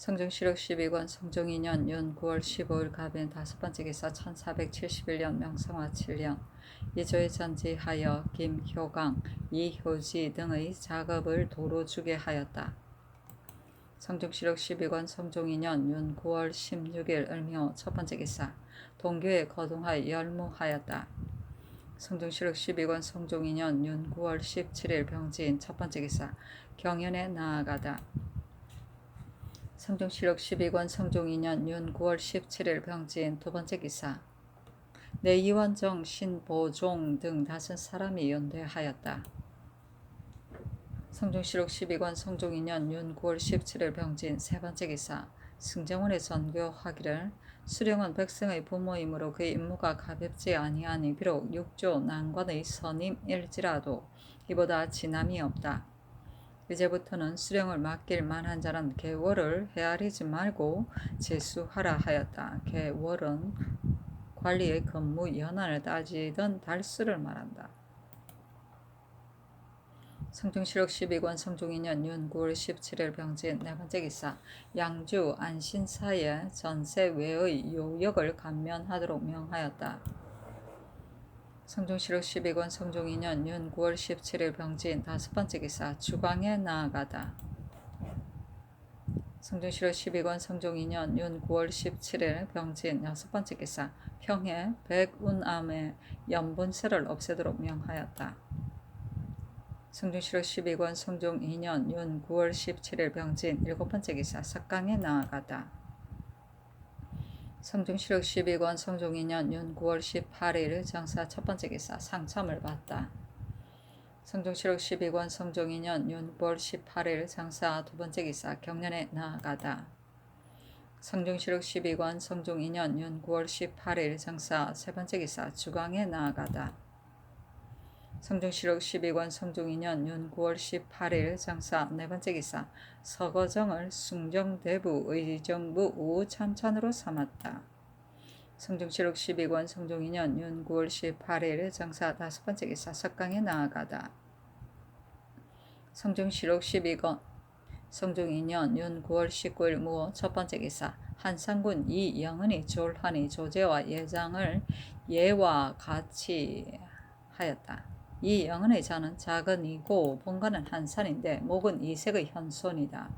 성종시력 12권 성종 2년 윤 9월 15일 갑인 다섯번째 기사 1471년 명성화 7년 이조에 전지하여 김효강, 이효지 등의 작업을 도로 주게 하였다. 성종시력 12권 성종 2년 윤 9월 16일 을묘 첫번째 기사 동교에 거동하여 열무하였다. 성종시력 12권 성종 2년 윤 9월 17일 병진 첫번째 기사 경연에 나아가다. 성종시력 12권 성종 2년 윤 9월 17일 병진 두번째 기사 내이원정 신보종 등 5사람이 연대하였다. 성종시력 12권 성종 2년 윤 9월 17일 병진 세번째 기사 승정원의 전교하기를 수령은 백성의 부모이므로 그의 임무가 가볍지 아니하니 비록 육조 난관의 선임일지라도 이보다 지남이 없다. 이제부터는 수령을 맡길 만한 자는 계월을 헤아리지 말고 제수하라 하였다. 계월은 관리의 근무 연한을 따지던 달수를 말한다. 성종시력 12권 성종 2년 윤 9월 17일 병진 네번째 기사 양주 안신사의 전세 외의 요역을 감면하도록 명하였다. 성종시력 12권 성종 2년 윤 9월 17일 병진 다섯번째 기사 주광에 나아가다. 성종시력 12권 성종 2년 윤 9월 17일 병진 여섯번째 기사 평해 백운암의 연분세를 없애도록 명하였다. 성종시력 12권 성종 2년 윤 9월 17일 병진 일곱번째 기사 석강에 나아가다. 성종시력 12권 성종 2년 윤 9월 18일 정사 첫번째 기사 상참을 받다. 성종시력 12권 성종 2년 윤 9월 18일 정사 두번째 기사 경연에 나아가다. 성종시력 12권 성종 2년 윤 9월 18일 정사 세번째 기사 주광에 나아가다. 성종시력 12권 성종 2년 윤 9월 18일 정사 네번째 기사 서거정을 숭정대부 의정부 우참찬으로 삼았다. 성종시력 12권 성종 2년 윤 9월 18일 정사 다섯번째 기사 석강에 나아가다. 성종시력 12권 성종 2년 윤 9월 19일 무호 첫번째 기사 한상군 이영은이 졸하니 조제와 예장을 예와 같이 하였다. 이 영은의 자는 작은 이고 본가는 한산인데 목은 이색의 현손이다.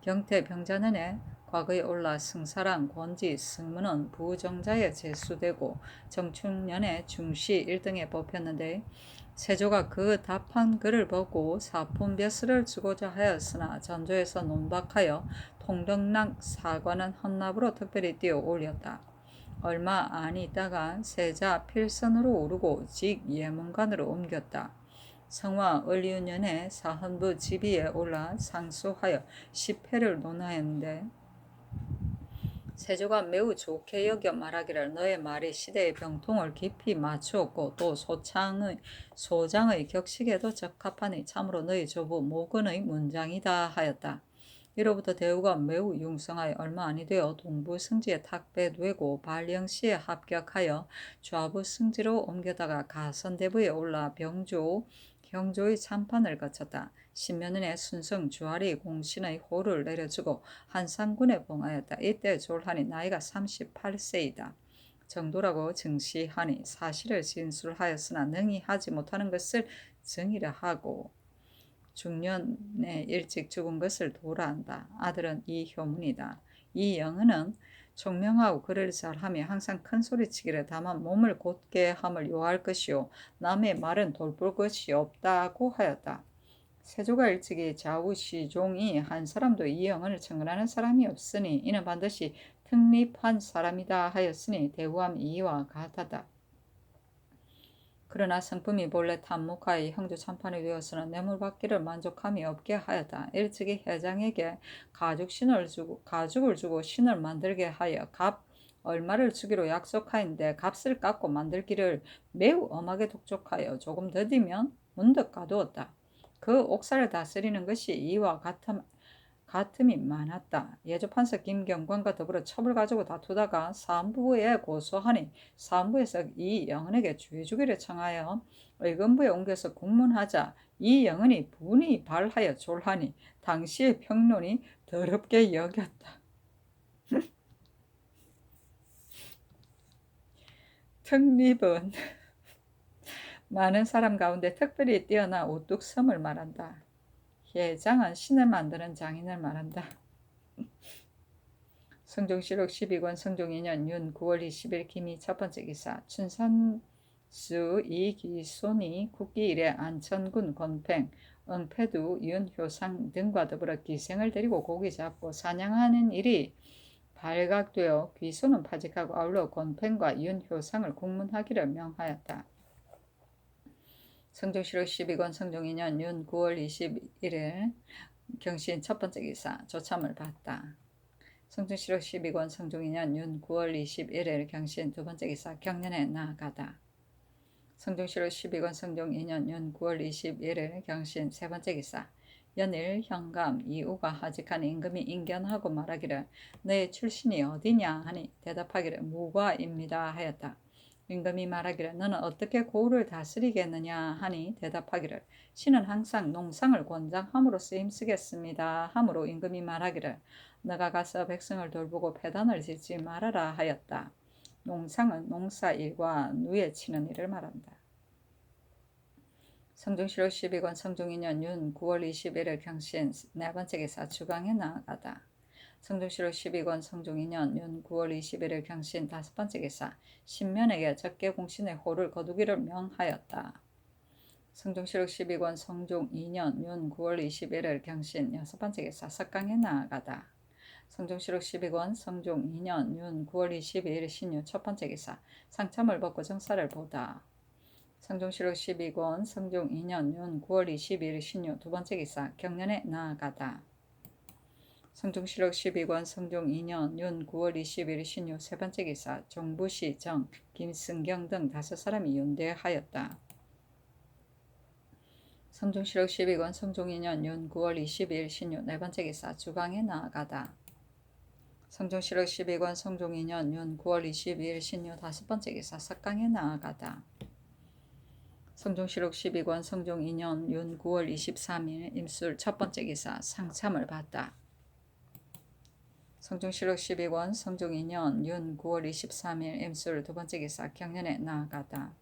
경태 병자년에 과거에 올라 승사랑 권지 승문은 부정자에 제수되고 정충년에 중시 1등에 뽑혔는데 세조가 그 답한 글을 보고 사품벼슬을 주고자 하였으나 전조에서 논박하여 통덕락 사관은 헌납으로 특별히 띄어 올렸다. 얼마 안 있다가 세자 필선으로 오르고 직 예문관으로 옮겼다. 성화 을유년에 사헌부 지비에 올라 상소하여 10회를 논하였는데 세조가 매우 좋게 여겨 말하기를 너의 말이 시대의 병통을 깊이 맞추었고 또 소장의 격식에도 적합하니 참으로 너의 조부 모근의 문장이다 하였다. 이로부터 대우가 매우 융성하여 얼마 아니 되어 동부 승지에 탁배되고 발령시에 합격하여 좌부 승지로 옮겨다가 가선대부에 올라 병조 경조의 참판을 거쳤다. 신면은의 순성 주하리 공신의 호를 내려주고 한상군에 봉하였다. 이때 졸하니 나이가 38세이다. 정도라고 증시하니 사실을 진술하였으나 능히 하지 못하는 것을 증이라 하고 중년에 일찍 죽은 것을 도라한다. 아들은 이효문이다. 이영은은 총명하고 글을 잘하며 항상 큰 소리치기를 다만 몸을 곧게 함을 요할 것이요 남의 말은 돌볼 것이 없다고 하였다. 세조가 일찍이 좌우시종이 한 사람도 이영은을 청근하는 사람이 없으니 이는 반드시 특립한 사람이다 하였으니 대우함 이와 같았다. 그러나 성품이 본래 탐묵하여 형조 참판이 되었으나 뇌물받기를 만족함이 없게 하였다. 일찍이 회장에게 가죽을 주고 신을 만들게 하여 값 얼마를 주기로 약속하였는데 값을 깎고 만들기를 매우 엄하게 독촉하여 조금 더디면 문득 가두었다. 그 옥사를 다스리는 것이 이와 같음이 많았다. 예조판사 김경관과 더불어 첩을 가지고 다투다가 사헌부에 고소하니 사헌부에서 이영은에게 주의주기를 청하여 의금부에 옮겨서 국문하자 이영은이 분이 발하여 졸하니 당시의 평론이 더럽게 여겼다. 특립은 많은 사람 가운데 특별히 뛰어난 우뚝섬을 말한다. 예장은 신을 만드는 장인을 말한다. 성종실록 12권 성종 2년 윤 9월 20일 기미 첫 번째 기사 춘산수 이기손이 국기 이래 안천군 권팽, 응패두 윤효상 등과 더불어 기생을 데리고 고기 잡고 사냥하는 일이 발각되어 귀손은 파직하고 아울러 권팽과 윤효상을 국문하기를 명하였다. 성종실록 12권 성종 2년 윤 9월 21일 경신 첫 번째 기사 조참을 받다. 성종실록 12권 성종 2년 윤 9월 21일 경신 두 번째 기사 경련에 나아가다. 성종실록 12권 성종 2년 윤 9월 21일 경신 세 번째 기사 연일 현감 이우가 하직한 임금이 인견하고 말하기를 내 출신이 어디냐 하니 대답하기를 무과입니다 하였다. 임금이 말하기를 너는 어떻게 고을을 다스리겠느냐 하니 대답하기를 신은 항상 농상을 권장함으로써 힘쓰겠습니다 하므로 임금이 말하기를 너가 가서 백성을 돌보고 패단을 짓지 말아라 하였다. 농상은 농사일과 누에 치는 일을 말한다. 성종실록 12권 성종 2년 윤 9월 21일 경신 네 번째 기사 주강에 나아가다. 성종실록 12권 성종 2년 윤 9월 21일 경신 다섯 번째 기사 신면에게 적개 공신의 호를 거두기를 명하였다. 성종실록 12권 성종 2년 윤 9월 21일 경신 여섯 번째 기사 석강에 나아가다. 성종실록 12권 성종 2년 윤 9월 22일 신유 첫 번째 기사 상참을 벗고 정사를 보다. 성종실록 12권 성종 2년 윤 9월 22일 신유 두 번째 기사 경련에 나아가다. 성종실록 12권 성종 2년 윤 9월 20일 신유 세 번째 기사 종부시 정 김승경 등 다섯 사람이 윤대하였다. 성종실록 12권 성종 2년 윤 9월 22일 신유 네 번째 기사 주강에 나아가다. 성종실록 12권 성종 2년 윤 9월 22일 신유 다섯 번째 기사 석강에 나아가다. 성종실록 12권 성종 2년 윤 9월 23일 임술 첫 번째 기사 상참을 받다. 성종실록 12권 성종 2년 윤 9월 23일 임술 두 번째 기사 경련에 나아가다.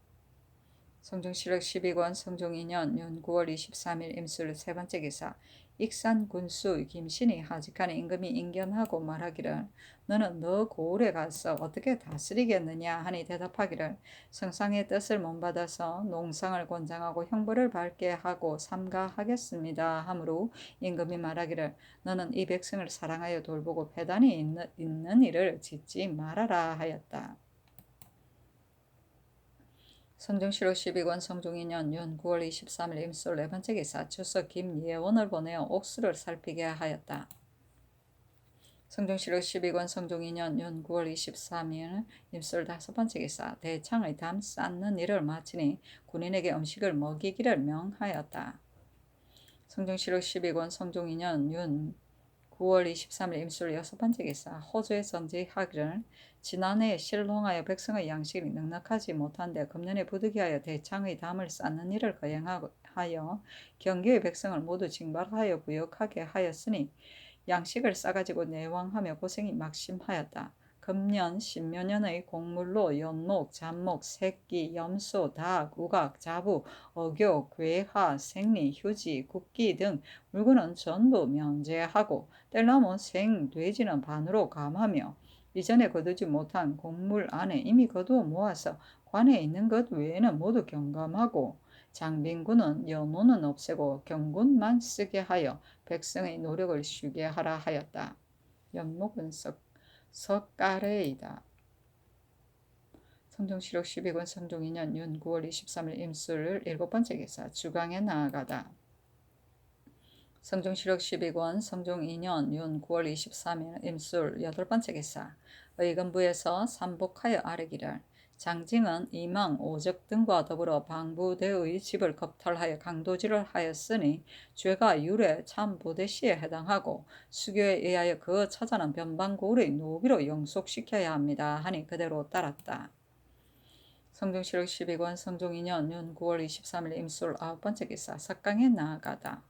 성종실록 12권 성종 2년 윤 9월 23일 임술 세 번째 기사 익산 군수 김신이 하직하는 임금이 인견하고 말하기를 너는 너 고을에 가서 어떻게 다스리겠느냐 하니 대답하기를 성상의 뜻을 못받아서 농상을 권장하고 형벌을 받게 하고 삼가하겠습니다 하므로 임금이 말하기를 너는 이 백성을 사랑하여 돌보고 배단이 있는 일을 짓지 말아라 하였다. 성종실록 12권 성종 2년 윤 9월 23일 임술 네 번째 기사 주석 김예원을 보내어 옥수를 살피게 하였다. 성종실록 12권 성종 2년 윤 9월 23일 임술 다섯 번째 기사 대창의 담 쌓는 일을 마치니 군인에게 음식을 먹이기를 명하였다. 성종실록 12권 성종 2년 윤 9월 23일 임술 여섯 번째 기사 호주에 선지하기를 지난해 실롱하여 백성의 양식이 넉넉하지 못한데 금년에 부득이하여 대창의 담을 쌓는 일을 거행하여 경계의 백성을 모두 징발하여 부역하게 하였으니 양식을 싸가지고 내왕하며 고생이 막심하였다. 금년 신묘년의 곡물로 연목, 잡목, 새끼, 염소, 닭, 우각, 자부, 어교, 괴하, 생리, 휴지, 국기 등 물건은 전부 면제하고 뗄나무 생, 돼지는 반으로 감하며 이전에 거두지 못한 곡물 안에 이미 거두어 모아서 관에 있는 것 외에는 모두 경감하고 장빈군은 연호는 없애고 경군만 쓰게 하여 백성의 노력을 쉬게 하라 하였다. 연목은 석가래이다. 성종실록 12권 성종 2년 윤 9월 23일 임술 일곱 번째 기사 주강에 나아가다. 성종실록 12권 성종 2년 윤 9월 23일 임술 여덟 번째 기사 의금부에서 삼복하여 아뢰기를 장징은 이망, 오적 등과 더불어 방부대의 집을 겁탈하여 강도질을 하였으니 죄가 율의 참보대시에 해당하고 수교에 의하여 그 처자는 변방고을의 노비로 영속시켜야 합니다 하니 그대로 따랐다. 성종실록 12권 성종 2년 윤 9월 23일 임술 아홉 번째 기사 석강에 나아가다.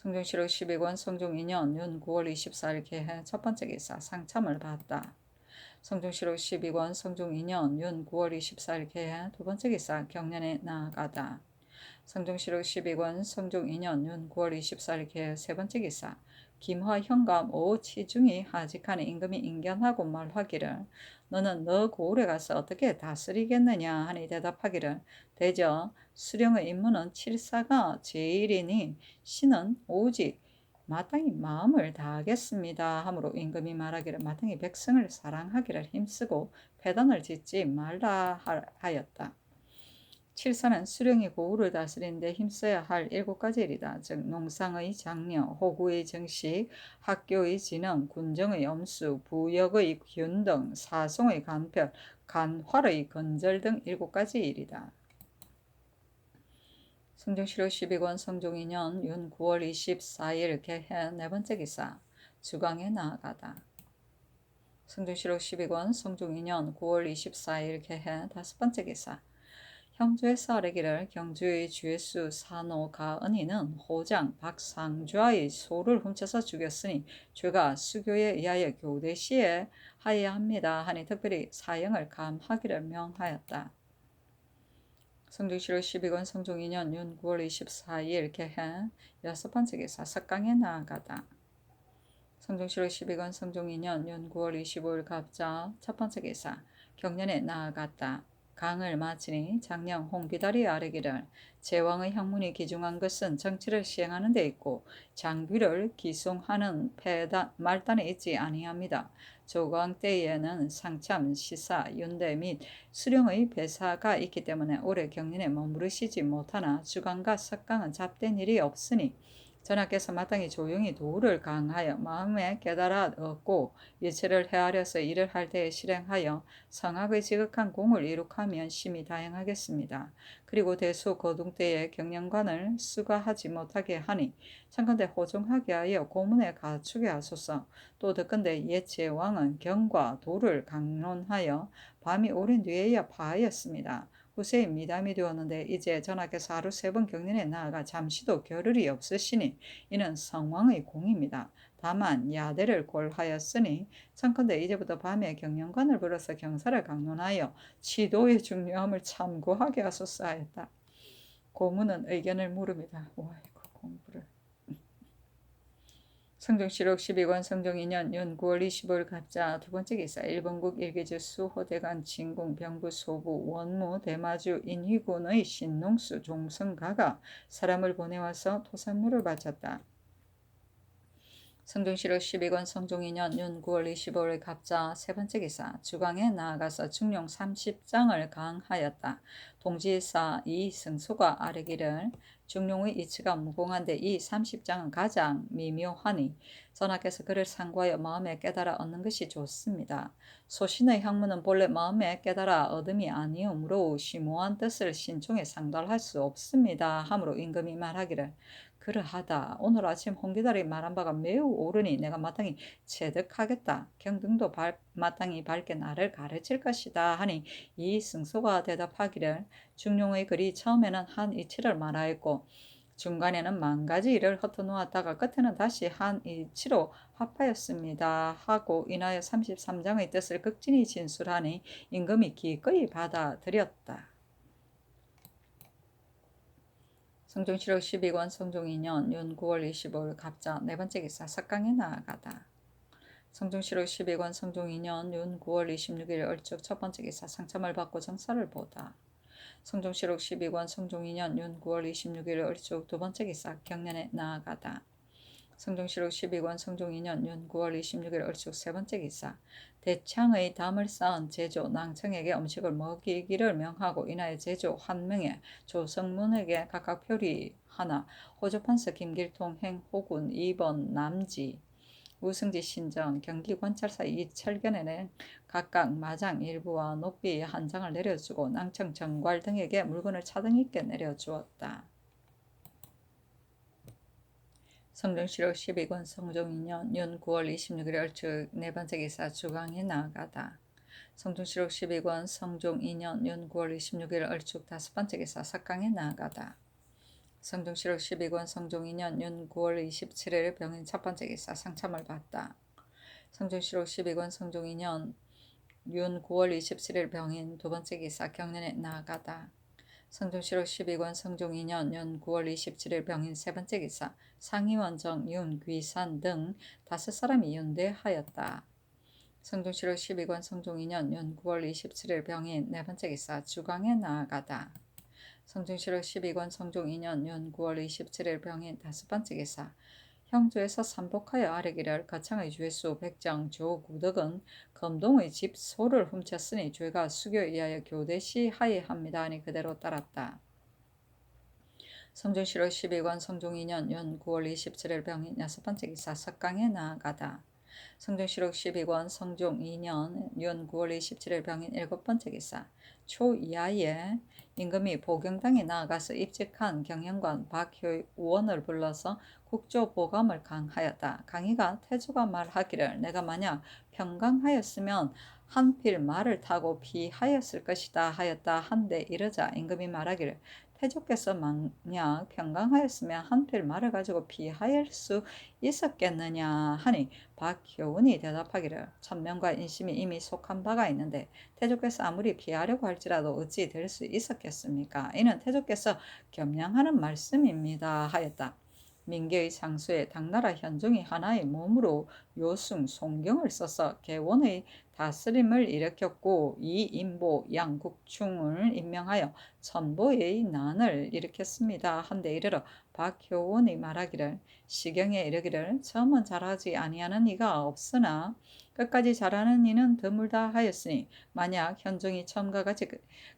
성종실록 12권 성종 2년 윤 9월 24일 개해 첫 번째 기사 상참을 받았다. 성종실록 12권 성종 2년 윤 9월 24일 개해 두 번째 기사 경련에 나아가다. 성종실록 12권 성종 2년 윤 9월 24일 개해 세 번째 기사 김화 현감 오 치중이 하직하는 임금이 인견하고 말하기를 너는 너 고을에 가서 어떻게 다스리겠느냐 하니 대답하기를 대저 수령의 임무는 칠사가 제일이니 신은 오직 마땅히 마음을 다하겠습니다 하므로 임금이 말하기를 마땅히 백성을 사랑하기를 힘쓰고 패단을 짓지 말라 하였다. 칠사는 수령이 고을을 다스리는데 힘써야 할 7가지 일이다. 즉 농상의 장려, 호구의 정식, 학교의 진흥, 군정의 엄수, 부역의 균등, 사송의 간편, 간활의 건절 등 7가지 일이다. 성종실록 12권 성종 2년 윤 9월 24일 개해 네 번째 기사 주강에 나아가다. 성종실록 12권 성종 2년 9월 24일 개해 다섯 번째 기사 형주에서 아뢰기를 경주의 주예수 산호 가은이는 호장 박상좌의 소를 훔쳐서 죽였으니 죄가 수교에 의하여 교대시에 하여야 합니다 하니 특별히 사형을 감하기를 명하였다. 성종실록 12권 성종 2년 윤 9월 24일 개해 여섯 번째 기사 석강에 나아가다. 성종실록 12권 성종 2년 윤 9월 25일 갑자 첫 번째 기사 경련에 나아갔다. 강을 마치니 장령 홍비달이 아뢰기를 제왕의 학문이 기중한 것은 정치를 시행하는 데 있고 장비를 기송하는 말단에 있지 아니합니다. 조광 때에는 상참, 시사, 윤대 및 수령의 배사가 있기 때문에 오래 경륜에 머무르시지 못하나 주강과 석강은 잡된 일이 없으니 전하께서 마땅히 조용히 도를 강하여 마음에 깨달아 얻고 일체를 헤아려서 일을 할 때에 실행하여 성악의 지극한 공을 이룩하면 심히 다행하겠습니다. 그리고 대수 거둥 때에 경영관을 수가하지 못하게 하니 청컨대 호종하게 하여 고문에 갖추게 하소서. 또 듣건대 옛 제왕은 경과 도를 강론하여 밤이 오랜 뒤에야 파하였습니다. 후세에 미담이 되었는데 이제 전하께서 하루 3번 경륜에 나아가 잠시도 겨를이 없으시니 이는 성왕의 공입니다. 다만 야대를 골하였으니 청컨대 이제부터 밤에 경영관을 불러서 경사를 강론하여 지도의 중요함을 참고하게 하소서 하였다. 고문은 의견을 물음이다. 와 이거 공부를. 성종실록 12권 성종 2년 윤 9월 25일 갑자 두 번째 기사 일본국 일개주 수호대관 진궁 병부 소부 원무 대마주 인휘군의 신농수 종성가가 사람을 보내와서 토산물을 바쳤다. 성종실록 12권 성종 2년 윤 9월 25일 갑자 세 번째 기사 주강에 나아가서 중용 30장을 강하였다. 동지사 이승소가 아뢰기를 중용의 이치가 무공한데 이 30장은 가장 미묘하니 전하께서 그를 상고하여 마음에 깨달아 얻는 것이 좋습니다. 소신의 학문은 본래 마음에 깨달아 얻음이 아니오므로 심오한 뜻을 신중에 상달할 수 없습니다. 하므로 임금이 말하기를 그러하다. 오늘 아침 홍기달이 말한 바가 매우 옳으니 내가 마땅히 체득하겠다. 경등도 마땅히 밝게 나를 가르칠 것이다 하니 이 승소가 대답하기를 중용의 글이 처음에는 한 이치를 말하였고 중간에는 10,000가지 일을 흩어놓았다가 끝에는 다시 한 이치로 합하였습니다 하고 인하여 33장의 뜻을 극진히 진술하니 임금이 기꺼이 받아들였다. 성종실록 12권 성종 2년 윤 9월 25일 갑자 네 번째 기사 석강에 나아가다. 성종실록 12권 성종 2년 윤 9월 26일 얼축 첫 번째 기사 상참을 받고 정사를 보다. 성종실록 12권 성종 2년 윤 9월 26일 얼축 두 번째 기사 경련에 나아가다. 성종실록 12권 성종 2년 윤 9월 26일 얼축 세 번째 기사 대창의 담을 쌓은 제조 낭청에게 음식을 먹이기를 명하고 인하여 제조 한 명에 조성문에게 각각 표리 하나 호조판서 김길통 행호군 2번 남지 우승지 신정 경기관찰사 이철견에는 각각 마장 일부와 높이 한 장을 내려주고 낭청 정괄 등에게 물건을 차등 있게 내려주었다. 성종실록 12권 성종 2년 윤 9월 26일 얼축 네 번째 기사 주강에 나아가다. 성종실록 12권 성종 2년 윤 9월 26일 얼축 다섯 번째 기사 석강에 나아가다. 성중실록 12권 성종 2년 윤 9월 27일 병인 첫 번째 기사 상참을 받다. 성중실록 12권 성종 2년 윤 9월 27일 병인 두 번째 기사 경련에 나아가다. 성중실록 12권 성종 2년 윤 9월 27일 병인 세 번째 기사 상의원정 윤 귀산 등 5사람이 연대하였다. 성중실록 12권 성종 2년 윤 9월 27일 병인 네 번째 기사 주강에 나아가다. 성중실록 12권 성종 2년 윤 9월 27일 병인 다섯 번째 기사 형조에서 삼복하여 아뢰기를 거창의 죄수 백정 조구덕은 검동의 집 소를 훔쳤으니 죄가 수교에 의하여 교대시 하이합니다 하니 그대로 따랐다. 성중실록 12권 성종 2년 윤 9월 27일 병인 여섯 번째 기사 석강에 나아가다. 성중실록 12권 성종 2년 윤 9월 27일 병인 일곱 번째 기사 초이하에 임금이 보경당에 나아가서 입직한 경영관 박효원을 불러서 국조보감을 강하였다. 강희가 태조가 말하기를 내가 만약 평강하였으면 한필 말을 타고 피하였을 것이다 하였다 한데 이르자 임금이 말하기를 태조께서 만약 평강하였으면 한필 말을 가지고 피하였을 수 있었겠느냐 하니 박효운이 대답하기를 천명과 인심이 이미 속한 바가 있는데 태조께서 아무리 피하려고 할지라도 어찌 될 수 있었겠습니까? 이는 태조께서 겸양하는 말씀입니다 하였다. 민계의 상수에 당나라 현종이 하나의 몸으로 요승 송경을 써서 개원의 다스림을 일으켰고 이인보 양국충을 임명하여 천보의 난을 일으켰습니다. 한데 이르러 박효원이 말하기를 시경에 이르기를 처음은 잘하지 아니하는 이가 없으나 끝까지 잘하는 이는 드물다 하였으니 만약 현종이 처음과 같이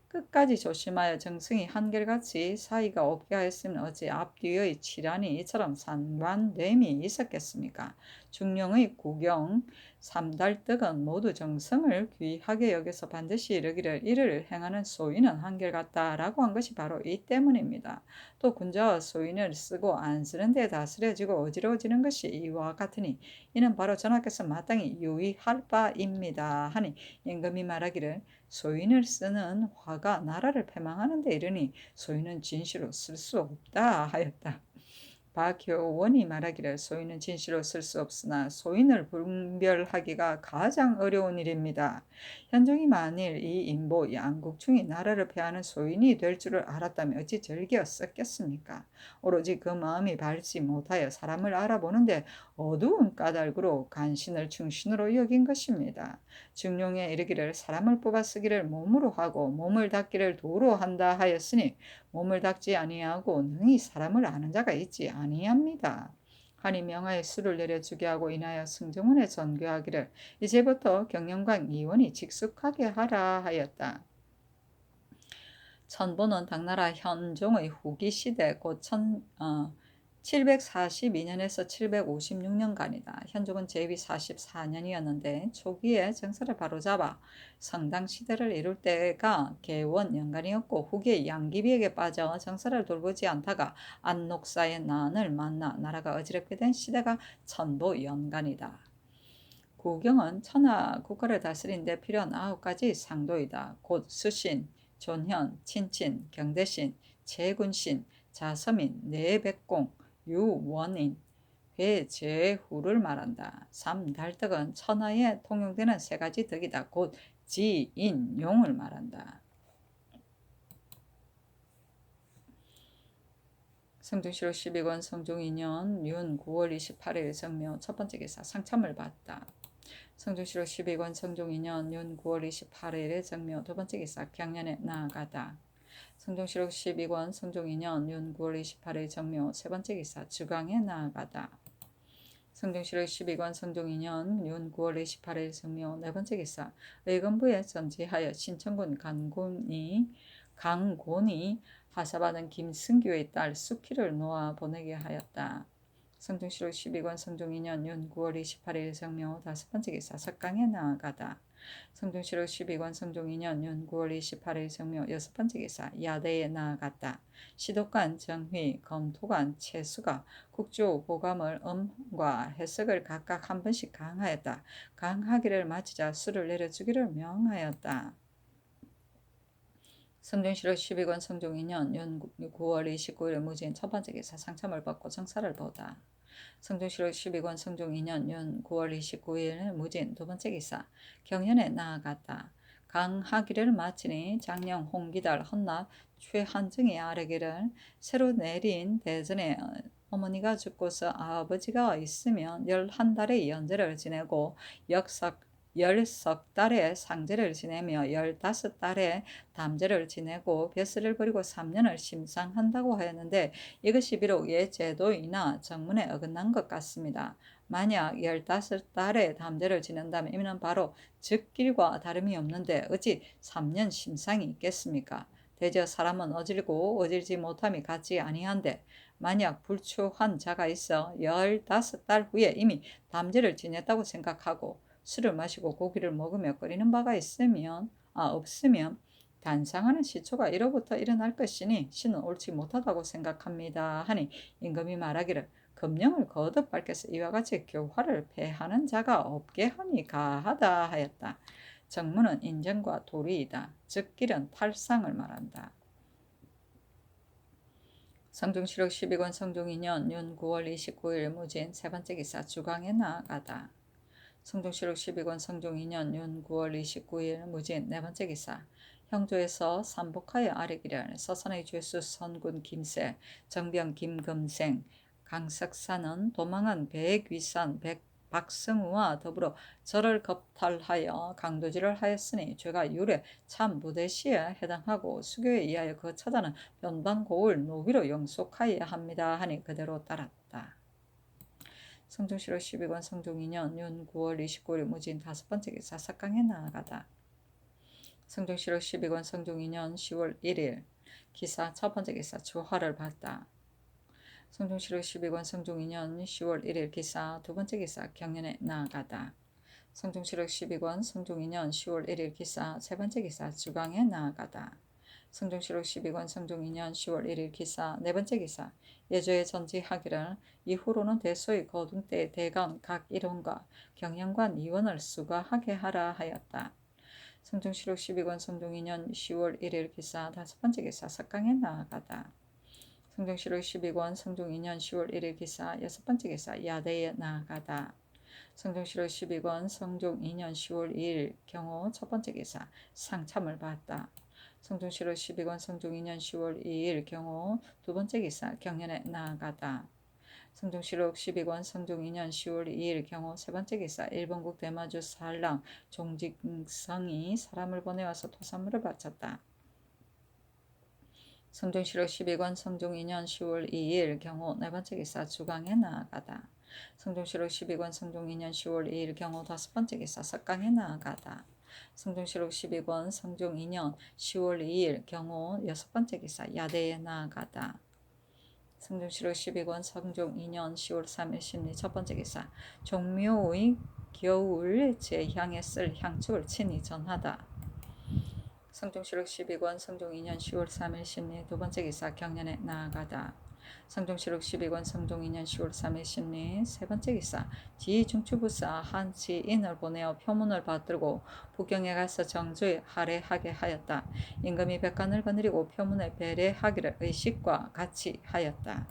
끝까지 조심하여 정승이 한결같이 사이가 없게 하였으면 어찌 앞뒤의 칠한이 이처럼 상반됨이 있었겠습니까? 중령의 구경 삼달득은 모두 정성을 귀하게 여겨서 반드시 이르기를 이를 행하는 소인은 한결같다라고 한 것이 바로 이 때문입니다. 또 군자와 소인을 쓰고 안 쓰는 데 다스려지고 어지러워지는 것이 이와 같으니 이는 바로 전하께서 마땅히 유의할 바입니다 하니 임금이 말하기를 소인을 쓰는 화가 나라를 패망하는 데 이르니 소인은 진시로 쓸 수 없다 하였다. 박효원이 말하기를 소인은 진시로 쓸 수 없으나 소인을 분별하기가 가장 어려운 일입니다. 현종이 만일 이 인보 양국충이 나라를 패하는 소인이 될 줄을 알았다면 어찌 즐겼었겠습니까? 오로지 그 마음이 밝지 못하여 사람을 알아보는데 어두운 까닭으로 간신을 충신으로 여긴 것입니다. 중용에 이르기를 사람을 뽑아 쓰기를 몸으로 하고 몸을 닦기를 도로 한다 하였으니 몸을 닦지 아니하고 능히 사람을 아는 자가 있지 아니합니다. 하니 명하에 수를 내려주게 하고 인하여 승정원에 전교하기를 이제부터 경영관 이원이 직속하게 하라 하였다. 천보는 당나라 현종의 후기 시대 곧 742년에서 756년간이다. 현종은 제위 44년이었는데 초기에 정사를 바로잡아 성당 시대를 이룰 때가 개원 연간이었고 후기에 양귀비에게 빠져 정사를 돌보지 않다가 안녹사의 난을 만나 나라가 어지럽게 된 시대가 천보 연간이다. 구경은 천하 국가를 다스린 데 필요한 9가지 상도이다. 곧 수신, 존현, 친친, 경대신, 재군신, 자서민, 내백공, 유원인, 회제후를 말한다. 삼달덕은 천하에 통용되는 3가지 덕이다. 곧 지, 인, 용을 말한다. 성중실록 12권 성종 2년 윤 9월 28일 성묘 첫 번째 기사 상참을 받다. 성중실록 12권 성종 2년 윤 9월 28일에 정묘 두 번째 기사 경련에 나아가다. 성중실록 12권 성종 2년 윤 9월 28일 정묘 세 번째 기사 주강에 나아가다. 성중실록 12권 성종 2년 윤 9월 28일 성묘 네 번째 기사 의금부에 전지하여 신천군 강곤이 하사받은 김승규의 딸 수키를 놓아 보내게 하였다. 성중실록 12권 성종 2년 윤 9월 28일 성묘 다섯 번째 기사 석강에 나아가다. 성중실록 12권 성종 2년 윤 9월 28일 성묘 여섯 번째 기사 야대에 나아갔다. 시독관 정휘 검토관 채수가 국조 보감을 음과 해석을 각각 한 번씩 강하였다. 강하기를 마치자 수를 내려주기를 명하였다. 성종시록 12권 성종 2년 연 9월 29일 무진 첫 번째 기사 상참을 받고 정사를 보다. 성종시록 12권 성종 2년 연 9월 29일 무진 두 번째 기사 경연에 나아갔다. 강하기를 마치니 장령 홍기달 헌납 최한증이 아뢰기를 새로 내린 대전에 어머니가 죽고서 아버지가 있으면 11달의 연제를 지내고 역석 10달의 상제를 지내며 15달의 담제를 지내고 벼슬을 버리고 3년을 심상한다고 하였는데 이것이 비록 옛 제도이나 정문에 어긋난 것 같습니다. 만약 15달의 담제를 지낸다면 이는 바로 즉길과 다름이 없는데 어찌 3년 심상이 있겠습니까? 대저 사람은 어질고 어질지 못함이 같지 아니한데 만약 불초한 자가 있어 15달 후에 이미 담제를 지냈다고 생각하고 술을 마시고 고기를 먹으며 끓이는 바가 없으면 단상하는 시초가 이로부터 일어날 것이니 신은 옳지 못하다고 생각합니다 하니 임금이 말하기를 금령을 거듭 밝혀서 이와 같이 교화를 패하는 자가 없게 하니 가하다 하였다. 정문은 인정과 도리이다. 즉 길은 탈상을 말한다. 성종시록 12권 성종 2년 윤 9월 29일 무진 세 번째 기사 주강에 나아가다. 성종시록 12권 성종 2년 윤 9월 29일 무진 네 번째 기사 형조에서 삼복하여 아뢰기를 서산의 죄수 선군 김세, 정병 김금생, 강석사는 도망한 백위산 박승우와 더불어 절을 겁탈하여 강도질을 하였으니 죄가 율에 참 무대시에 해당하고 수교에 의하여 그 처자는 변방고을 노비로 영속하여야 합니다 하니 그대로 따랐다. 성종시록 12권 성종 2년 윤 9월 29일 무진 다섯 번째 기사 석강에 나아가다. 성종시록 12권 성종 2년 10월 1일 기사 첫 번째 기사 조화를 받다. 성종시록 12권 성종 2년 10월 1일 기사 두 번째 기사 경연에 나아가다. 성종시록 12권 성종 2년 10월 1일 기사 세 번째 기사 주강에 나아가다. 성종시록 12권 성종 2년 10월 1일 기사 네 번째 기사 예조에 전지하기를 이후로는 대소의 거둥 때 대강 각 일원과 경영관 이원을 수거하게 하라 하였다. 성종시록 12권 성종 2년 10월 1일 기사 다섯 번째 기사 석강에 나아가다. 성종시록 12권 성종 2년 10월 1일 기사 여섯 번째 기사 야대에 나아가다. 성종시록 12권 성종 2년 10월 2일 경호 첫 번째 기사 상참을 받다. 성종시록 12권 성종 2년 10월 2일 경호 두 번째 기사 경연에 나아가다. 성종시록 12권 성종 2년 10월 2일 경호 세 번째 기사 일본국 대마주 살랑 종직성이 사람을 보내와서 토산물을 바쳤다. 성종시록 12권 성종 2년 10월 2일 경호 네 번째 기사 주강에 나아가다. 성종시록 12권 성종 2년 10월 2일 경호 다섯 번째 기사 석강에 나아가다. 성종시록 12권 성종 2년 10월 2일 경호 여섯 번째 기사 야대에 나아가다. 성종시록 12권 성종 2년 10월 3일 심리 첫 번째 기사 종묘의 겨울 제향에 쓸 향축을 친히 전하다. 성종시록 12권 성종 2년 10월 3일 심리 두 번째 기사 경연에 나아가다. 성종시록 12권 성종 2년 10월 3일 심리 세 번째 기사 지중추부사 한치인을 보내어 표문을 받들고 부경에 가서 정조에 할애하게 하였다. 임금이 백관을 거느리고 표문을 배례하기를 의식과 같이 하였다.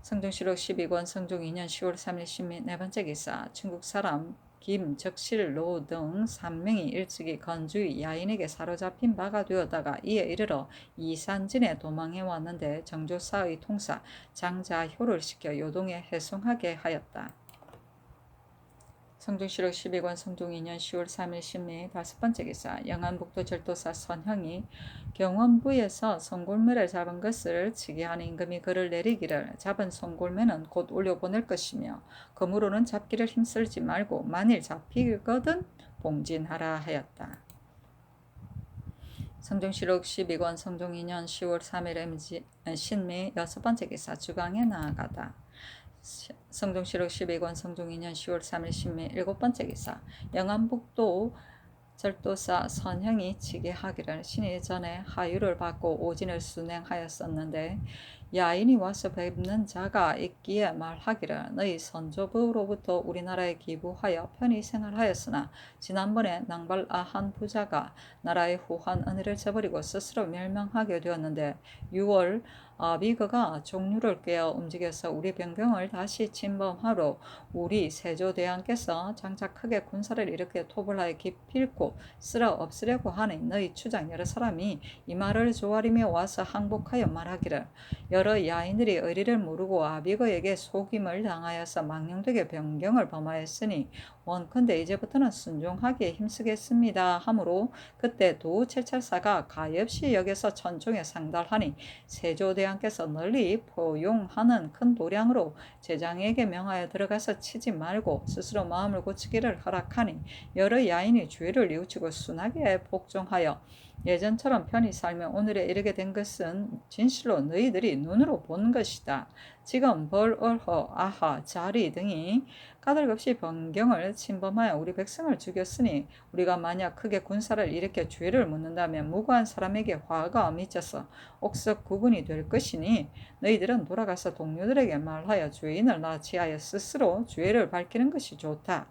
성종시록 12권 성종 2년 10월 3일 심리 네 번째 기사 중국 사람 김, 적실로 등 3명이 일찍이 건주의 야인에게 사로잡힌 바가 되었다가 이에 이르러 이산진에 도망해 왔는데 정조사의 통사 장자효를 시켜 요동에 해송하게 하였다. 성종시록 12권 성종 2년 10월 3일 심리 다섯 번째 기사 영안북도 절도사 선형이 경원부에서 송골매를 잡은 것을 치게하는 임금이 그를 내리기를 잡은 송골매는 곧 올려보낼 것이며 그무로는 잡기를 힘쓸지 말고 만일 잡히거든 봉진하라 하였다. 성종시록 12권 성종 2년 10월 3일 신미 여섯 번째 기사 주강에 나아가다. 성종시록 12권 성종 2년 10월 3일 신미 일곱 번째 기사 영안북도 절도사 선형이 치게 하기를 신이 전에 하유를 받고 오진을 순행하였었는데 야인이 와서 뵙는 자가 있기에 말하기를 너희 선조부로부터 우리나라에 기부하여 편히 생활하였으나 지난번에 낭발아 한 부자가 나라의 후한 은혜를 저버리고 스스로 멸망하게 되었는데 6월 비그가 종류를 꿰어 움직여서 우리 병병을 다시 침범하러 우리 세조대왕께서 장차 크게 군사를 일으켜 토벌하여 기필코 쓸어 없으려고 하니 너희 추장 여러 사람이 이 말을 조아리며 와서 항복하여 말하기를 여러 야인들이 의리를 모르고 아비거에게 속임을 당하여서 망령되게 변경을 범하였으니 원컨대 이제부터는 순종하기에 힘쓰겠습니다 하므로 그때 도철찰사가 가엾이 여겨서 천종에 상달하니 세조대왕께서 널리 포용하는 큰 도량으로 제장에게 명하여 들어가서 치지 말고 스스로 마음을 고치기를 허락하니 여러 야인이 죄를 뉘우치고 순하게 복종하여 예전처럼 편히 살며 오늘에 이르게 된 것은 진실로 너희들이 눈으로 본 것이다. 지금 벌얼허 아하 자리 등이 까닭없이 변경을 침범하여 우리 백성을 죽였으니 우리가 만약 크게 군사를 일으켜 죄를 묻는다면 무고한 사람에게 화가 미쳐서 옥석 구분이 될 것이니 너희들은 돌아가서 동료들에게 말하여 죄인을 나치하여 스스로 죄를 밝히는 것이 좋다.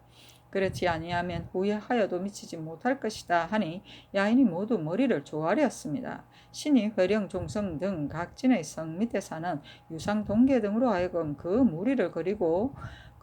그렇지 아니하면 후회하여도 미치지 못할 것이다 하니 야인이 모두 머리를 조아렸습니다. 신이 회령 종성 등 각진의 성 밑에 사는 유상 동계 등으로 하여금 그 무리를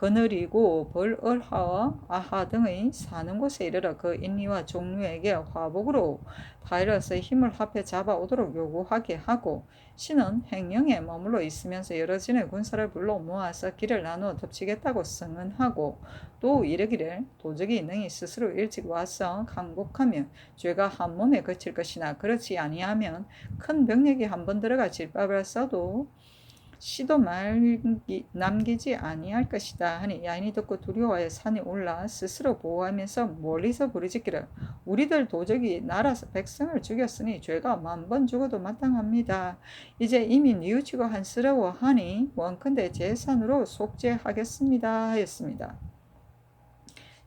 거느리고 벌얼하와 아하 등의 사는 곳에 이르러 그 인리와 종류에게 화복으로 바이러스의 힘을 합해 잡아오도록 요구하게 하고 신은 행령에 머물러 있으면서 여러 진의 군사를 불러 모아서 길을 나누어 덮치겠다고 승언하고 또 이르기를 도적이 능히 스스로 일찍 와서 항복하며 죄가 한 몸에 그칠 것이나 그렇지 아니하면 큰 병력이 한번 들어가 질밥을 써도 씨도 남기지 아니할 것이다 하니 야인이 듣고 두려워하여 산에 올라 스스로 보호하면서 멀리서 부르짖기를 우리들 도적이 나라 백성을 죽였으니 죄가 10,000번 죽어도 마땅합니다. 이제 이미 뉘우치고 한스러워하니 원컨대 제산으로 속죄하겠습니다 하였습니다.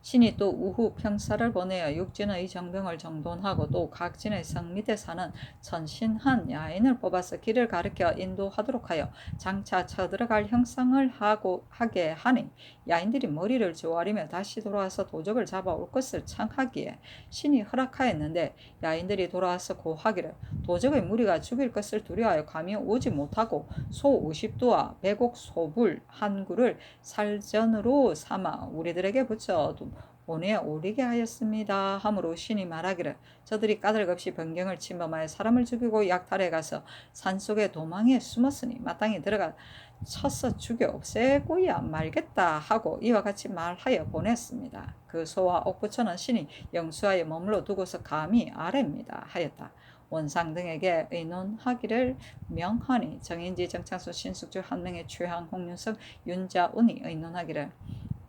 신이 또 우후 평사를 보내어 육진의 정병을 정돈하고 또 각진의 성 밑에 사는 천신한 야인을 뽑아서 길을 가르쳐 인도하도록 하여 장차 쳐들어갈 형상을 하게 하니 야인들이 머리를 조아리며 다시 돌아와서 도적을 잡아올 것을 청하기에 신이 허락하였는데 야인들이 돌아와서 고하기를 도적의 무리가 죽일 것을 두려워하여 감히 오지 못하고 소 50두와 백옥 소불 한 구를 살전으로 삼아 우리들에게 붙여 본에 오리게 하였습니다 하므로 신이 말하기를 저들이 까닭없이 변경을 침범하여 사람을 죽이고 약탈해 가서 산속에 도망해 숨었으니 마땅히 들어가 쳐서 죽여 없애고야 말겠다 하고 이와 같이 말하여 보냈습니다. 그 소와 옥부처는 신이 영수하여 머물러 두고서 감히 아뢰입니다 하였다. 원상 등에게 의논하기를 명하니 정인지 정창수 신숙주 한명의 최항 홍윤석 윤자운이 의논하기를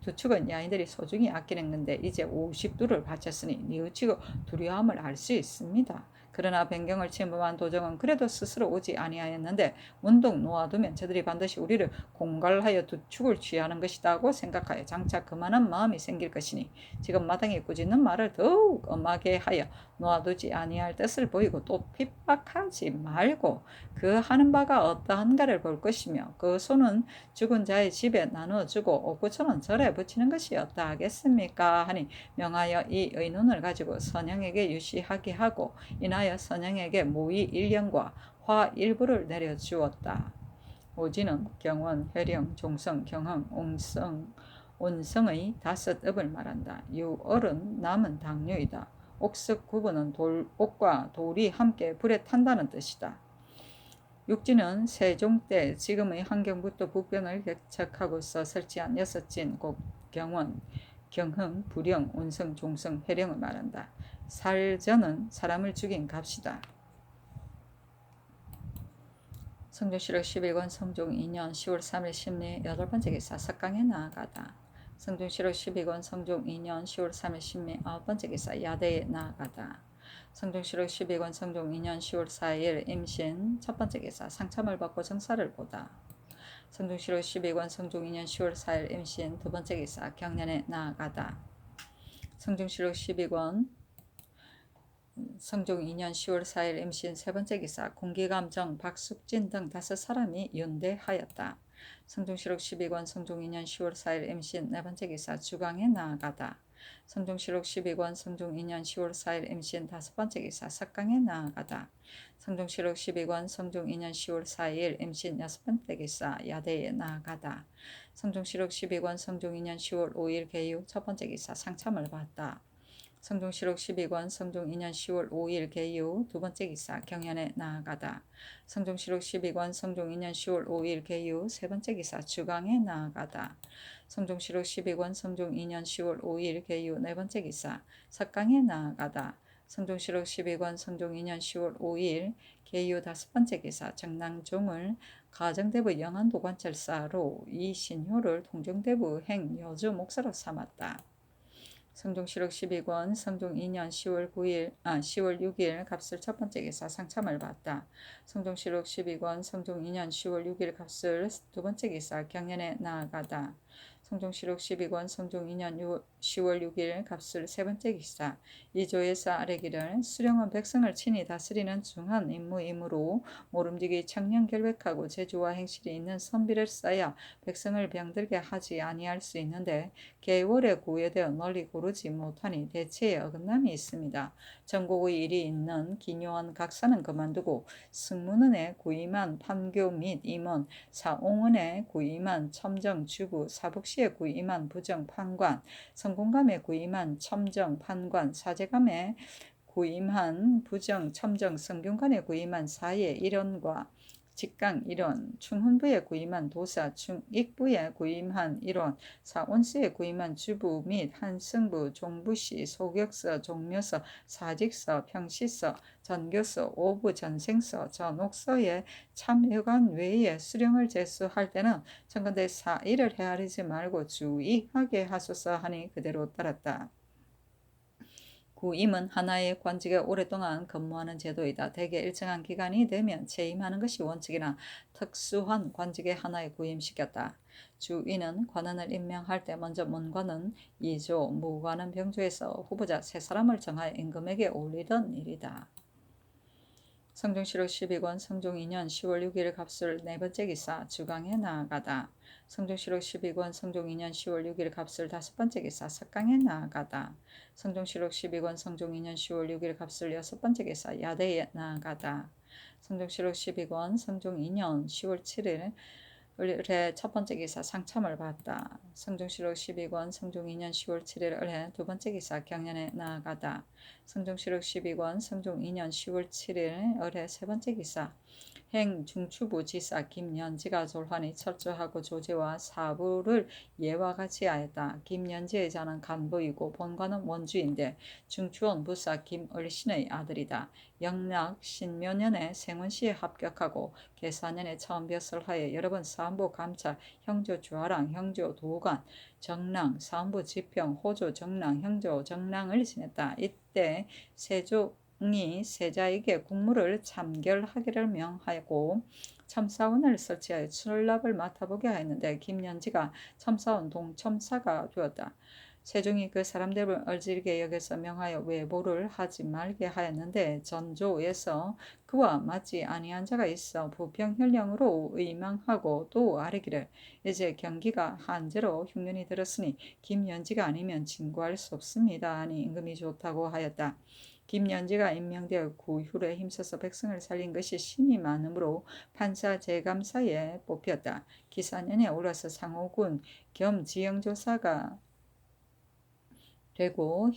두 축은 야인들이 소중히 아끼는 건데 이제 50두를 바쳤으니 뉘우치고 두려움을 알 수 있습니다. 그러나 변경을 침범한 도적은 그래도 스스로 오지 아니하였는데 문득 놓아두면 저들이 반드시 우리를 공갈하여 두 축을 취하는 것이다고 생각하여 장차 그만한 마음이 생길 것이니 지금 마땅히 꾸짖는 말을 더욱 엄하게 하여 놓아두지 아니할 뜻을 보이고 또 핍박하지 말고 그 하는 바가 어떠한가를 볼 것이며 그 손은 죽은 자의 집에 나누어주고 옥구처는 절에 붙이는 것이 어떠하겠습니까 하니 명하여 이 의논을 가지고 선영에게 유시하게 하고 인하여 선영에게 모의 1년과 화 일부를 내려주었다. 오지는 경원, 회령, 종성, 경흥, 온성의 5업을 말한다. 유월은 남은 당류이다. 옥석 구분은 옥과 돌이 함께 불에 탄다는 뜻이다. 육지는 세종 때 지금의 한경부터 북변을 개척하고서 설치한 6진 곧 경원, 경흥, 부령, 온성, 종성, 회령을 말한다. 살전은 사람을 죽인 값이다. 성종실록 11권 성종 2년 10월 3일 심리 8번째 기사 석강에 나아가다. 성종실록 12권 성종 2년 10월 3일 심리 9번째 기사 야대에 나아가다. 성종실록 12권 성종 2년 10월 4일 임신 첫번째 기사 상참을 받고 정사를 보다. 성종실록 12권 성종 2년 10월 4일 임신 두번째 기사 경년에 나아가다. 성종실록 12권 성종 2년 10월 4일 임신 세 번째 기사 공기감정 박숙진 등 5사람이 연대하였다. 성종실록 12권 성종 2년 10월 4일 임신 네 번째 기사 주강에 나아가다. 성종실록 12권 성종 2년 10월 4일 임신 다섯 번째 기사 석강에 나아가다. 성종실록 12권 성종 2년 10월 4일 임신 여섯 번째 기사 야대에 나아가다. 성종실록 12권 성종 2년 10월 5일 개유 첫 번째 기사 상참을 받다. 성종실록 12권 성종 2년 10월 5일 개유 두 번째 기사 경연에 나아가다. 성종실록 12권 성종 2년 10월 5일 개유 세 번째 기사 주강에 나아가다. 성종실록 12권 성종 2년 10월 5일 개유 네 번째 기사 석강에 나아가다. 성종실록 12권 성종 2년 10월 5일 개유 다섯 번째 기사 정랑종을 가정대부 영안도 관찰사로 이신효를 통정대부 행 여주 목사로 삼았다. 성종실록 12권 성종 2년 10월 6일 갑술 첫 번째 기사 상참을 받다. 성종실록 12권 성종 2년 10월 6일 갑술 두 번째 기사 경연에 나아가다. 성종실록 12권 성종 2년 10월 6일 갑술 세 번째 기사 이조에서 아래기를 수령은 백성을 친히 다스리는 중한 임무이므로 모름지기 청렴결백하고 재주와 행실이 있는 선비를 쌓아 백성을 병들게 하지 아니할 수 있는데 계월에 구애되어 널리 고르지 못하니 대체에 어긋남이 있습니다. 전국의 일이 있는 기묘한 각사는 그만두고 승문은에 구임한 판교 및 임원, 사옹은에 구임한 첨정 주부, 사북시에 구임한 부정 판관, 성공감에 구임한 첨정 판관, 사제감에 구임한 부정 첨정 성균관에 구임한 사예 일원과 직강 일원, 충훈부에 구임한 도사, 충익부에 구임한 일원, 사원수에 구임한 주부 및 한승부, 종부시, 소격서, 종묘서, 사직서, 평시서, 전교서, 오부 전생서, 전옥서에 참여관 외에 수령을 제수할 때는 청건대 사의를 헤아리지 말고 주의하게 하소서 하니 그대로 따랐다. 구임은 하나의 관직에 오랫동안 근무하는 제도이다. 대개 일정한 기간이 되면 재임하는 것이 원칙이나 특수한 관직에 하나에 구임시켰다. 주인은 관원을 임명할 때 먼저 문관은 2조, 무관은 병조에서 후보자 3사람을 정하여 임금에게 올리던 일이다. 성종실록 12권 성종 2년 10월 6일 갑술 네 번째 기사 주강에 나아가다. 성종실록 12권 성종 2년 10월 6일 갑술 다섯 번째 기사 석강에 나아가다. 성종실록 12권 성종 2년 10월 6일 갑술 여섯 번째 기사 야대에 나아가다. 성종실록 12권 성종 2년 10월 7일 을해 첫 번째 기사 상참을 받다. 성종실록 12권 성종 2년 10월 7일 을해 두 번째 기사 경연에 나아가다. 성종실록 12권 성종 2년 10월 7일 을해 세 번째 기사 행 중추부 지사 김연지가 졸환이 철저하고 조제와 사부를 예와 같이 하였다. 김연지의 자는 간부이고 본관은 원주인데 중추원 부사 김을신의 아들이다. 영락 신묘년에 생원시에 합격하고 계사년에 처음 벼슬 하에 여러 번 사안부 감찰, 형조 주하랑, 형조 도관, 정랑, 사안부 지평, 호조 정랑, 형조 정랑을 지냈다. 이때 세종이 세자에게 국무를 참결하기를 명하고 첨사원을 설치하여 출납을 맡아보게 하였는데 김연지가 첨사원 동첨사가 되었다. 세종이 그 사람들을 얼질게 여겨서 명하여 외보를 하지 말게 하였는데 전조에서 그와 맞지 아니한 자가 있어 부평현령으로 의망하고 또 아뢰기를 이제 경기가 한제로 흉년이 들었으니 김연지가 아니면 진구할 수 없습니다 하니 임금이 좋다고 하였다. 김연지가 임명되어 구휼에 힘써서 백성을 살린 것이 신이 많으므로 판사 제감사에 뽑혔다. 기사년에 올라서 상호군 겸 지형조사가 되고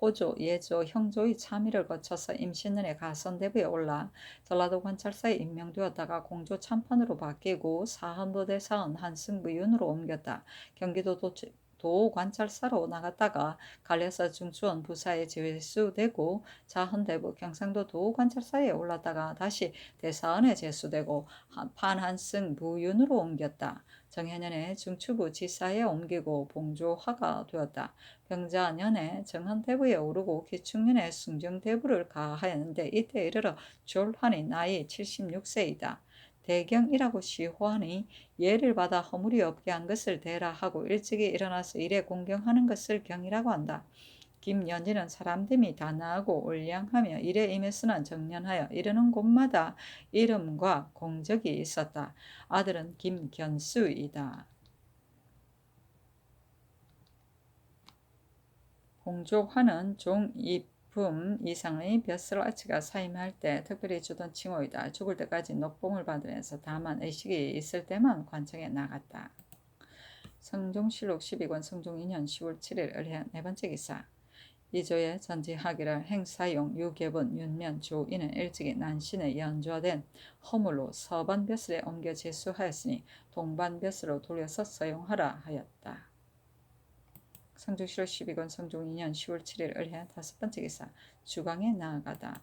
호조, 예조, 형조의 참의를 거쳐서 임신년에 가선대부에 올라 전라도 관찰사에 임명되었다가 공조 참판으로 바뀌고 사헌부대사원 한승부윤으로 옮겼다. 경기도 도관찰사로 나갔다가 갈려서 중수원 부사에 제수되고 자헌대부 경상도 도관찰사에 올랐다가 다시 대사원에 제수되고 판한승 부윤으로 옮겼다. 정해년에 중추부 지사에 옮기고 봉조화가 되었다. 병자년에 정헌대부에 오르고 기축년에 숭정대부를 가하였는데 이때 이르러 졸환이 나이 76세이다. 대경이라고 시호하니 예를 받아 허물이 없게 한 것을 대라 하고 일찍이 일어나서 일에 공경하는 것을 경이라고 한다. 김연진은 사람됨이 단아하고 울량하며 일에 임했으나 정연하여 이르는 곳마다 이름과 공적이 있었다. 아들은 김견수이다. 홍족화는 종입품 이상의 벼슬아치가 사임할 때 특별히 주던 칭호이다. 죽을 때까지 녹봉을 받으면서 다만 의식이 있을 때만 관청에 나갔다. 성종실록 12권 성종 2년 10월 7일 을해 네 번째 기사. 이조의 전지하기를 행사용 유계분 윤면 조인은 일찍이 난신에 연좌된 허물로 서반벼슬에 옮겨 제수하였으니 동반벼슬로 돌려서 사용하라 하였다. 성종실록 12권 성종 2년 10월 7일 을해 다섯 번째 기사. 주강에 나아가다.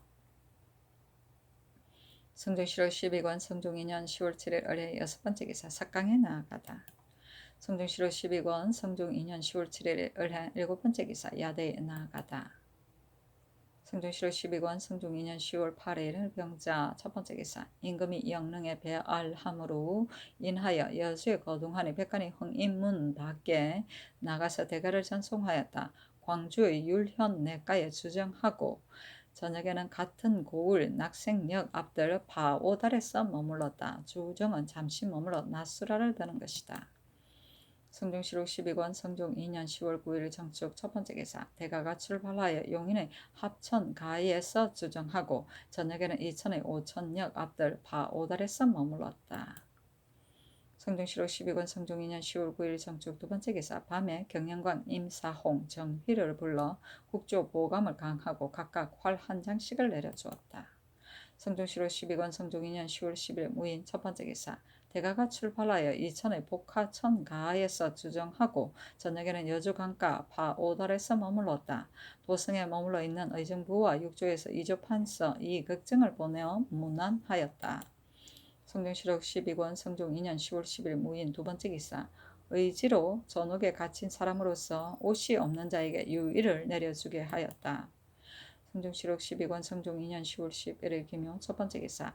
성종실록 12권 성종 2년 10월 7일 을해 여섯 번째 기사. 삭강에 나아가다. 성종실록 12권 성종 2년 10월 7일 을해 일곱 번째 기사. 야대에 나아가다. 성종실록 12권 성종 2년 10월 8일 병자 첫 번째 기사. 임금이 영릉에 배알함으로 인하여 여수에 거둥하니 백간이 흥인문 밖에 나가서 대가를 전송하였다. 광주의 율현 내가에 주정하고 저녁에는 같은 고을 낙생역 앞들 파오달에서 머물렀다. 주정은 잠시 머물러 낮수라를 드는 것이다. 성종실록 12권 성종 2년 10월 9일 정축 첫 번째 기사. 대가가 출발하여 용인의 합천가에서 주정하고 저녁에는 이천의 오천역 앞들 파오달에서 머물렀다. 성종실록 12권 성종 2년 10월 9일 정축 두 번째 기사. 밤에 경영관 임사홍 정휘를 불러 국조 보감을 강하고 각각 활 한 장씩을 내려주었다. 성종실록 12권 성종 2년 10월 10일 무인 첫 번째 기사. 대가가 출발하여 이천의 복하천가에서 주정하고 저녁에는 여주 강가 파오달에서 머물렀다. 도성에 머물러 있는 의정부와 육조에서 이조판서 이 극증을 보내어 문안하였다. 성종실록 12권 성종 2년 10월 10일 무인 두 번째 기사. 의지로 전옥에 갇힌 사람으로서 옷이 없는 자에게 유의를 내려주게 하였다. 성종실록 12권 성종 2년 10월 11일 김용 첫 번째 기사.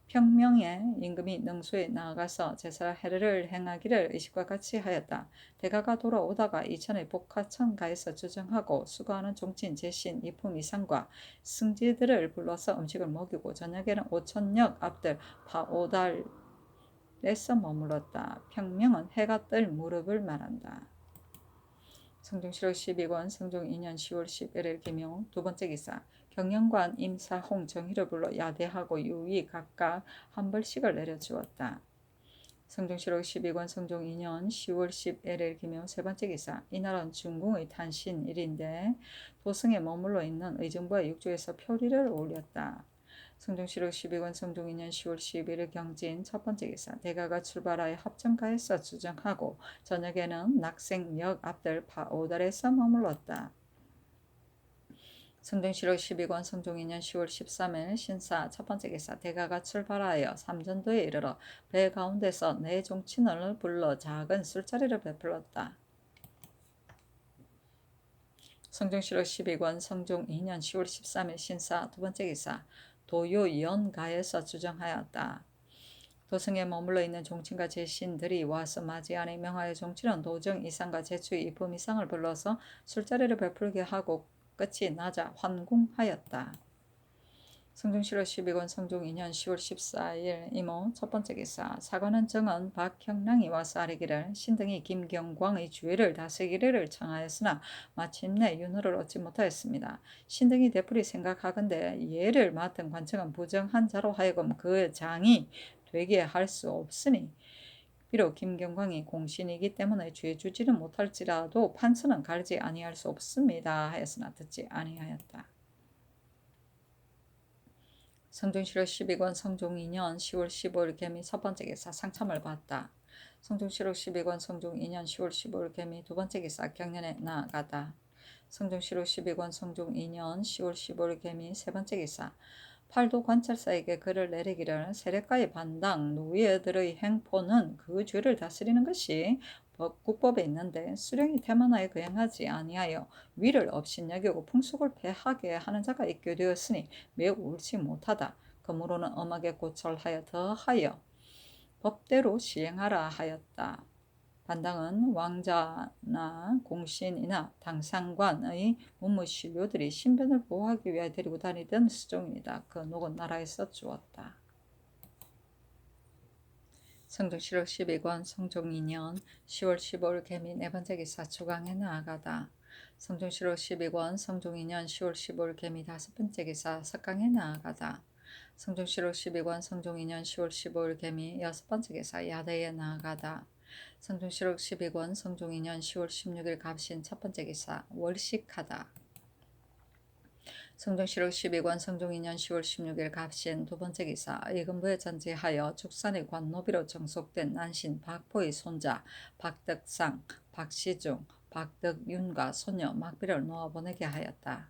평명에 임금이 능수에 나아가서 제사 해례를 행하기를 의식과 같이 하였다. 대가가 돌아오다가 이천의 복하천가에서 주정하고 수고하는 종친 제신 이품 이상과 승지들을 불러서 음식을 먹이고 저녁에는 오천역 앞들 파오달에서 머물렀다. 평명은 해가 뜰 무렵을 말한다. 성종실록 12권 성종 2년 10월 11일 김용 두 번째 기사. 경영관 임사홍 정희를 불러 야대하고 유의 각각 한 벌씩을 내려주었다. 성종실록 12권 성종 2년 10월 11일 김용 세 번째 기사. 이날은 중궁의 탄신일인데 도성에 머물러 있는 의정부와 육조에서 표리를 올렸다. 성종실록 12권 성종 2년 10월 11일 경진 첫 번째 기사. 대가가 출발하여 합천가에서 주정하고 저녁에는 낙생역 앞들 파오달에서 머물렀다. 성종실록 12권 성종 2년 10월 13일 신사 첫 번째 기사. 대가가 출발하여 삼전도에 이르러 배 가운데서 내 종친을 불러 작은 술자리를 베풀었다. 성종실록 12권 성종 2년 10월 13일 신사 두 번째 기사. 도요연가에서 주정하였다. 도성에 머물러 있는 종친과 제신들이 와서 맞이하니 명하여 종친은 도정 이상과 제추의 이품 이상을 불러서 술자리를 베풀게 하고 끝이 나자 환궁하였다. 성종실록 12권 성종 2년 10월 14일 이모 첫 번째 기사. 사관은 정은 박형랑이 와서 아뢰기를 신등이 김경광의 주위를 다스리기를 청하였으나 마침내 윤호를 얻지 못하였습니다. 신등이 되풀이 생각하건대 예를 맡은 관청은 부정한 자로 하여금 그 장이 되게 할 수 없으니 비록 김경광이 공신이기 때문에 죄주지는 못할지라도 판서는 가르지 아니할 수 없습니다 하였으나 듣지 아니하였다. 성종실록 12권 성종 2년 10월 15일 개미 첫 번째 기사. 상참을 받다. 성종실록 12권 성종 2년 10월 15일 개미 두 번째 기사. 경연에 나아가다. 성종실록 12권 성종 2년 10월 15일 개미 세 번째 기사. 팔도 관찰사에게 글을 내리기를 세례가의 반당 노예들의 행포는 그 죄를 다스리는 것이 국법에 있는데 수령이 태만하여 거행하지 아니하여 위를 업신여기고 풍속을 폐하게 하는 자가 있게 되었으니 매우 옳지 못하다. 그러므로는 엄하게 고찰하여 더하여 법대로 시행하라 하였다. 반당은 왕자나 공신이나 당상관의 문무신료들이 신변을 보호하기 위해 데리고 다니던 수종이다. 그 녹은 나라에서 주었다. 성종실록 12권 성종 2년 10월 15일 개미 네 번째 기사 주강에 나아가다. 성종실록 12권 성종 2년 10월 15일 개미 다섯 번째 기사 석강에 나아가다. 성종실록 12권 성종 2년 10월 15일 개미 여섯 번째 기사 야대에 나아가다. 성종실록 12권 성종 2년 10월 16일 갑신 첫 번째 기사 월식하다. 성종실록 12권 성종 2년 10월 16일 갑신 두 번째 기사 이금부에 전제하여 축산의 관노비로 정속된 난신 박포의 손자 박덕상, 박시중, 박덕윤과 손녀 막비를 놓아보내게 하였다.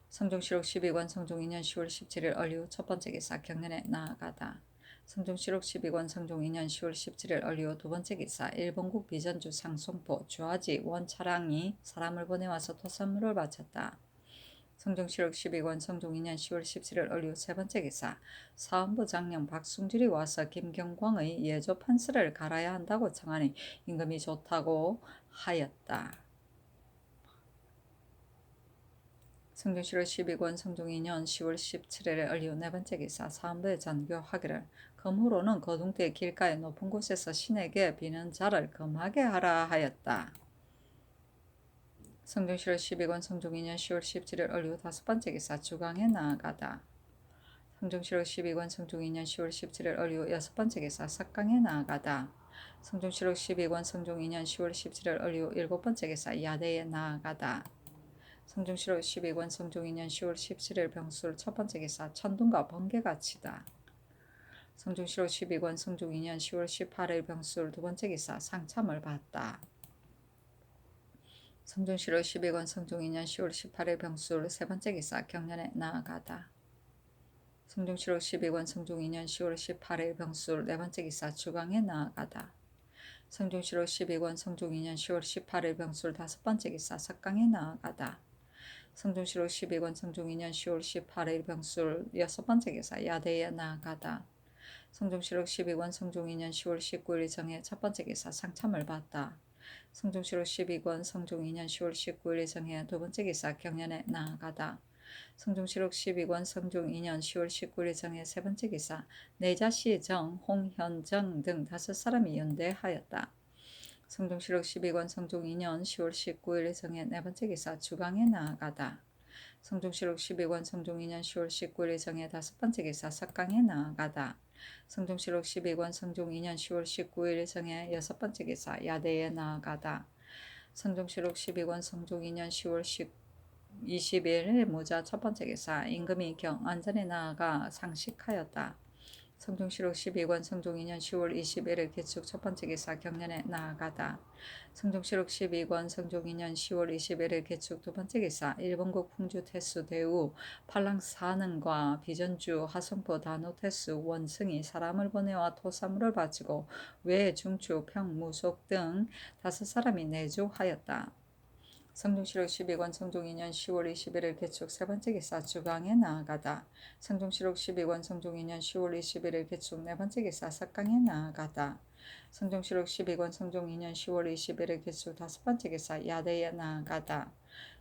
성종실록 12권 성종 2년 10월 17일 얼리후 첫 번째 기사 경연에 나아가다. 성종실록 12권 성종 2년 10월 17일 얼리후 두 번째 기사 일본국 비전주 상송포 주아지 원차량이 사람을 보내와서 토선물을 바쳤다. 성종실록 12권 성종 2년 10월 17일 얼리후 세 번째 기사 사헌부 장령 박숭질이 와서 김경광의 예조 판서를 갈아야 한다고 청하니 임금이 좋다고 하였다. 성종실록 12권 성종 2년 10월 17일 얼리후 네 번째 기사 사헌부에 전교하기를 검후로는 거둥대 길가의 높은 곳에서 신에게 비는 자를 금하게 하라 하였다. 성종실록 12권 성종 2년 10월 17일 얼리후 다섯 번째 기사 주강에 나아가다. 성종실록 12권 성종 2년 10월 17일 얼리후 여섯 번째 기사 석강에 나아가다. 성종실록 12권 성종 2년 10월 17일 얼리후 일곱 번째 기사 야대에 나아가다. 성종실록 12권 성종 2년 10월 17일 병술 첫 번째 기사 천둥과 번개가 치다. 성종실록 12권 성종 2년 10월 18일 병술 두 번째 기사 상참을 받다. 성종실록 12권 성종 2년 10월 18일 병술 세 번째 기사 경연에 나아가다. 성종실록 12권 성종 2년 10월 18일 병술 네 번째 기사 주강에 나아가다. 성종실록 12권 성종 2년 10월 18일 병술 다섯 번째 기사 석강에 나아가다. 성종실록 12권 성종 2년 10월 18일 병술 여섯 번째 기사 야대에 나아가다. 성종실록 12권 성종 2년 10월 19일 정해 첫 번째 기사 상참을 받다. 성종실록 12권 성종 2년 10월 19일 정해 두 번째 기사 경연에 나아가다. 성종실록 12권 성종 2년 10월 19일 정해 세 번째 기사 내자시 정, 홍현정 등 다섯 사람이 연대하였다. 성종실록 12권 성종 2년 10월 19일 정해 네 번째 기사 주강에 나아가다. 성종실록 12권 성종 2년 10월 19일 정해 다섯 번째 기사 석강에 나아가다. 성종실록 12권 성종 2년 10월 19일 정해 여섯 번째 기사 야대에 나아가다. 성종실록 12권 성종 2년 10월 20일 모자 첫 번째 기사 임금이 경안전에 나아가 상식하였다. 성종실록 12권 성종 2년 10월 21일 개축 첫 번째 기사 경연에 나아가다. 성종실록 12권 성종 2년 10월 21일 개축 두 번째 기사 일본국 풍주 태수 대우 팔랑사능과 비전주 하성포 단호 태수 원승이 사람을 보내와 토사물을 바치고 외 중추 평무속 등 다섯 사람이 내조하였다. 성종실록 12권 성종 2년 10월 21일 개축 세 번째 기사 주강에 나아가다. 성종실록 12권 성종 2년 10월 21일 개축 네 번째 기사 석강에 나아가다. 성종실록 12권 성종 2년 10월 21일 개축 다섯 번째 기사 야대에 나아가다.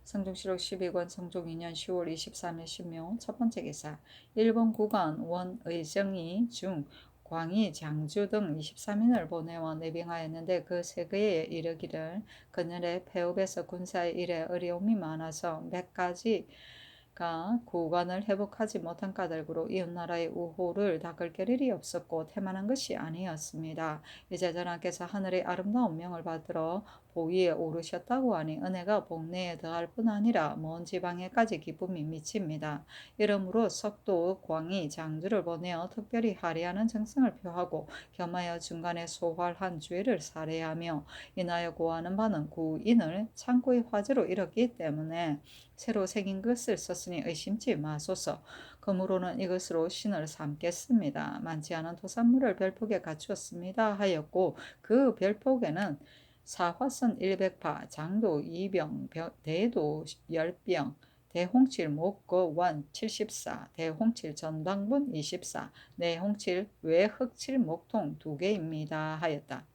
성종실록 12권 성종 2년 10월 23일 신묘 첫 번째 기사 일본 국원 원의정이 중 광희, 장주 등 23인을 보내와 내빙하였는데 그 세계에 이르기를 그날에 폐업에서 군사의 일에 어려움이 많아서 몇 가지가 구관을 회복하지 못한 까닭으로 이웃나라의 우호를 닦을 겨를이 없었고 태만한 것이 아니었습니다. 이제 전하께서 하늘의 아름다운 명을 받들어 보위에 오르셨다고 하니 은혜가 복내에 더할 뿐 아니라 먼 지방에까지 기쁨이 미칩니다. 이러므로 석도 광희 장주를 보내어 특별히 할애하는 정성을 표하고 겸하여 중간에 소활한 죄를 살해하며 인하여 고하는 바는 구인을 창고의 화제로 이뤘기 때문에 새로 새긴 것을 썼으니 의심치 마소서. 그러므로는 이것으로 신을 삼겠습니다. 많지 않은 토산물을 별폭에 갖추었습니다 하였고 그 별폭에는 사화선 100파, 장도 2병, 대도 10병, 대홍칠 목거원 74, 대홍칠 전당분 24, 내홍칠 외흑칠 목통 2개입니다 하였다.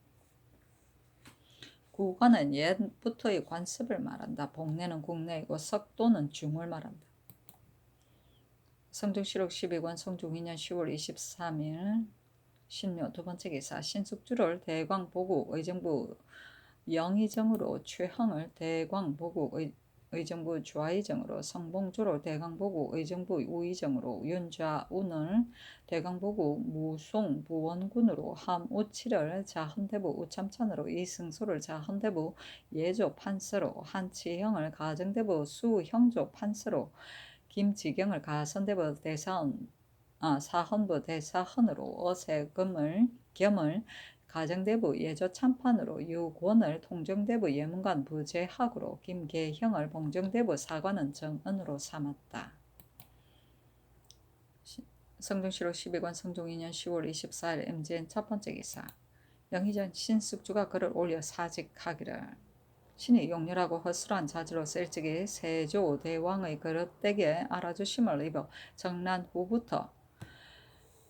국가는 옛부터의 관습을 말한다. 복내는 국내이고 석도는 중을 말한다. 성중시록 12권 성중 2년 10월 23일 신묘 두 번째 기사 신숙주를 대광보국 의정부 영의정으로 최항을 대광보국 의정부 좌의정으로 성봉주를 대광보국 의정부 우의정으로 윤좌운을 대광보국 무송부원군으로 함우치를 자헌대부 우참찬으로 이승소를 자헌대부 예조판서로 한치형을 가정대부 수형조 판서로 김지경을 가선대부 사헌부 대사헌으로 어세금을 겸을 가정대부 예조참판으로 유권을 통정대부 예문관 부재학으로 김계형을 봉정대부 사관은 정은으로 삼았다. 성중시록 12권 성중 2년 10월 24일 MGN 첫 번째 기사 영의정 신숙주가 글을 올려 사직하기를 신이 용렬하고 허술한 자지로서 일찍이 세조대왕의 그릇되게 알아주심을 입어 정난 후부터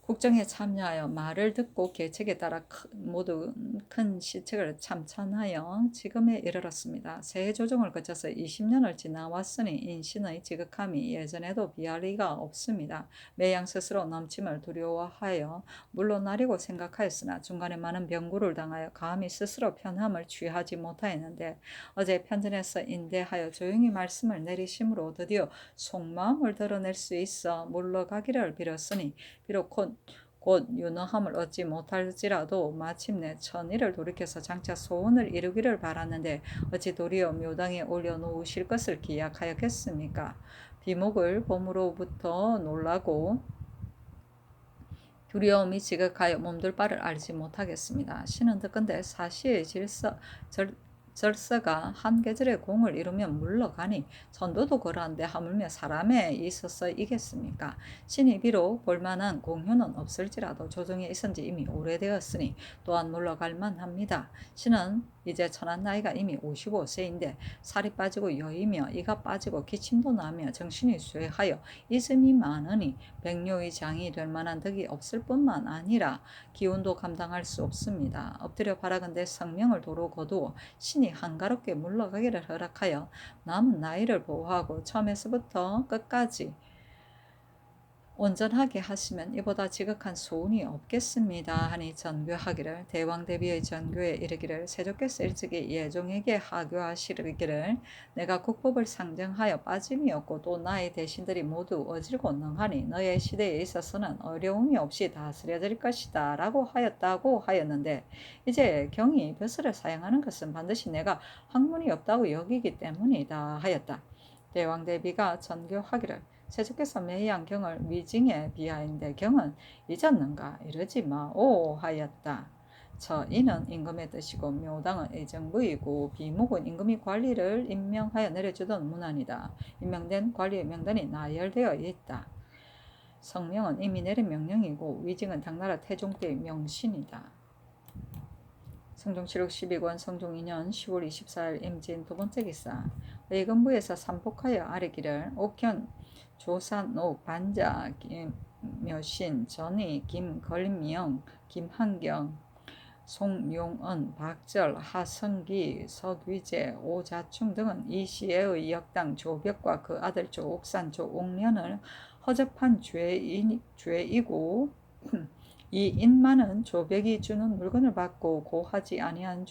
국정에 참여하여 말을 듣고 계책에 따라 모두 큰 시책을 참찬하여 지금에 이르렀습니다. 세조정을 거쳐서 20년을 지나왔으니 인신의 지극함이 예전에도 비할 리가 없습니다. 매양 스스로 넘침을 두려워하여 물러나려고 생각하였으나 중간에 많은 병구를 당하여 감히 스스로 편함을 취하지 못하였는데 어제 편전에서 인대하여 조용히 말씀을 내리심으로 드디어 속마음을 드러낼 수 있어 물러가기를 빌었으니 비록 곧 유능함을 얻지 못할지라도 마침내 천의를 돌이켜서 장차 소원을 이루기를 바랐는데 어찌 도리어 묘당에 올려놓으실 것을 기약하였겠습니까? 비목을 봄으로부터 놀라고 두려움이 지극하여 몸둘 바를 알지 못하겠습니다. 신은 듣건대 사시의 절서가 한 계절의 공을 이루면 물러가니 전도도 그러한데 하물며 사람에 있어서 이겠습니까? 신이 비록 볼만한 공효는 없을지라도 조정에 있은 지 이미 오래되었으니 또한 물러갈 만합니다. 신은 이제 천한 나이가 이미 55세인데 살이 빠지고 여이며 이가 빠지고 기침도 나며 정신이 쇠하여 이슴이 많으니 백료의 장이 될 만한 덕이 없을 뿐만 아니라 기운도 감당할 수 없습니다. 엎드려 바라건대 성명을 도로 거두어 신이 한가롭게 물러가기를 허락하여 남은 나이를 보호하고 처음에서부터 끝까지 온전하게 하시면 이보다 지극한 소운이 없겠습니다 하니 전교하기를 대왕 대비의 전교에 이르기를 세조께서 일찍이 예종에게 하교하시기를 내가 국법을 상정하여 빠짐이 없고 또 나의 대신들이 모두 어질고 능하니 너의 시대에 있어서는 어려움이 없이 다스려질 것이다 라고 하였다고 하였는데 이제 경이 벼슬을 사용하는 것은 반드시 내가 학문이 없다고 여기기 때문이다 하였다. 대왕 대비가 전교하기를 세조께서 매양 경을 미징에 비하인데 경은 잊었는가 이러지 마오 하였다. 이는 임금의 뜻이고 묘당은 의정부이고 비목은 임금이 관리를 임명하여 내려주던 문안이다. 임명된 관리의 명단이 나열되어 있다. 성명은 이미 내린 명령이고 위징은 당나라 태종 때의 명신이다. 성종시록 12권 성종 2년 10월 24일 임진 두 번째 기사 의금부에서 삼복하여 아뢰기를 옥현 조산옥 반자 김묘신 전희 김걸명 김한경 송용은 박절 하성기 석위제 오자충 등은 이 시에의 역당 조벽과 그 아들 조옥산 조옥련을 허접한 죄이고 이 인마는 조벽이 주는 물건을 받고 고하지 아니한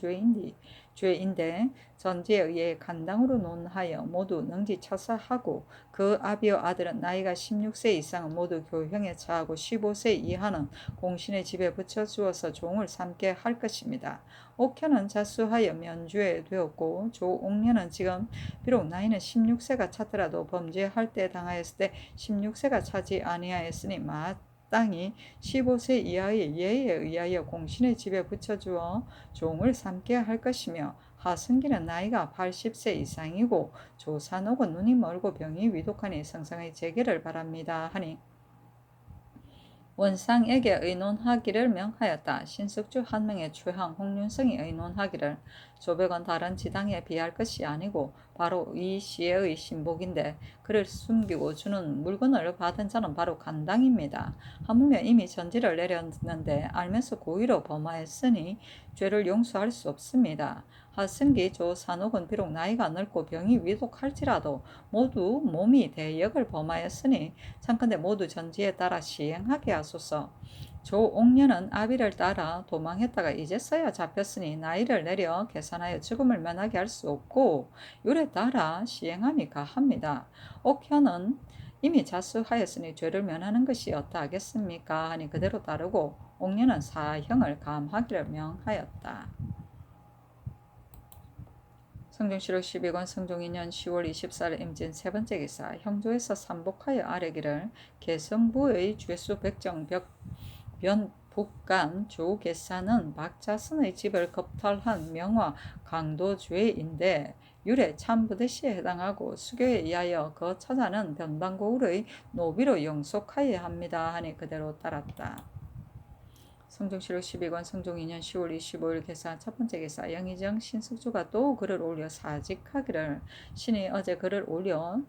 죄인데 전제에 의해 간당으로 논하여 모두 능지처사하고 그 아비와 아들은 나이가 16세 이상은 모두 교형에 처하고 15세 이하는 공신의 집에 붙여주어서 종을 삼게 할 것입니다. 옥현은 자수하여 면죄 되었고 조옥련은 지금 비록 나이는 16세가 찼더라도 범죄할 때 당하였을 때 16세가 차지 아니하였으니 땅이 15세 이하의 예에 의하여 공신의 집에 붙여주어 종을 삼게 할 것이며 하승기는 나이가 80세 이상이고 조산옥은 눈이 멀고 병이 위독하니 성상의 재계를 바랍니다 하니 원상에게 의논하기를 명하였다. 신숙주 한 명의 최항 홍윤성이 의논하기를 조백은 다른 지당에 비할 것이 아니고 바로 이 시의 신복인데 그를 숨기고 주는 물건을 받은 자는 바로 간당입니다. 하물며 이미 전지를 내렸는데 알면서 고의로 범하였으니 죄를 용서할 수 없습니다. 하승기, 조산옥은 비록 나이가 늙고 병이 위독할지라도 모두 몸이 대역을 범하였으니 참건대 모두 전지에 따라 시행하게 하소서. 조옥년은 아비를 따라 도망했다가 이제서야 잡혔으니 나이를 내려 계산하여 죽음을 면하게 할 수 없고 율에 따라 시행함이 가합니다. 옥현은 이미 자수하였으니 죄를 면하는 것이 어떠하겠습니까 하니 그대로 따르고 옥년은 사형을 감하기를 명하였다. 성종실록 12권 성종 2년 10월 24일 임진 세 번째 기사. 형조에서 삼복하여 아뢰기를 개성부의 죄수 백정 변 북간 조계사는 박자선의 집을 겁탈한 명화 강도죄인데 율에 참부대시에 해당하고 수교에 의하여 그 처자는 변방고을의 노비로 영속하여야 합니다 하니 그대로 따랐다. 성종실록 12권 성종 2년 10월 25일 개사 첫 번째 개사. 영의정 신숙주가 또 글을 올려 사직하기를 신이 어제 글을 올려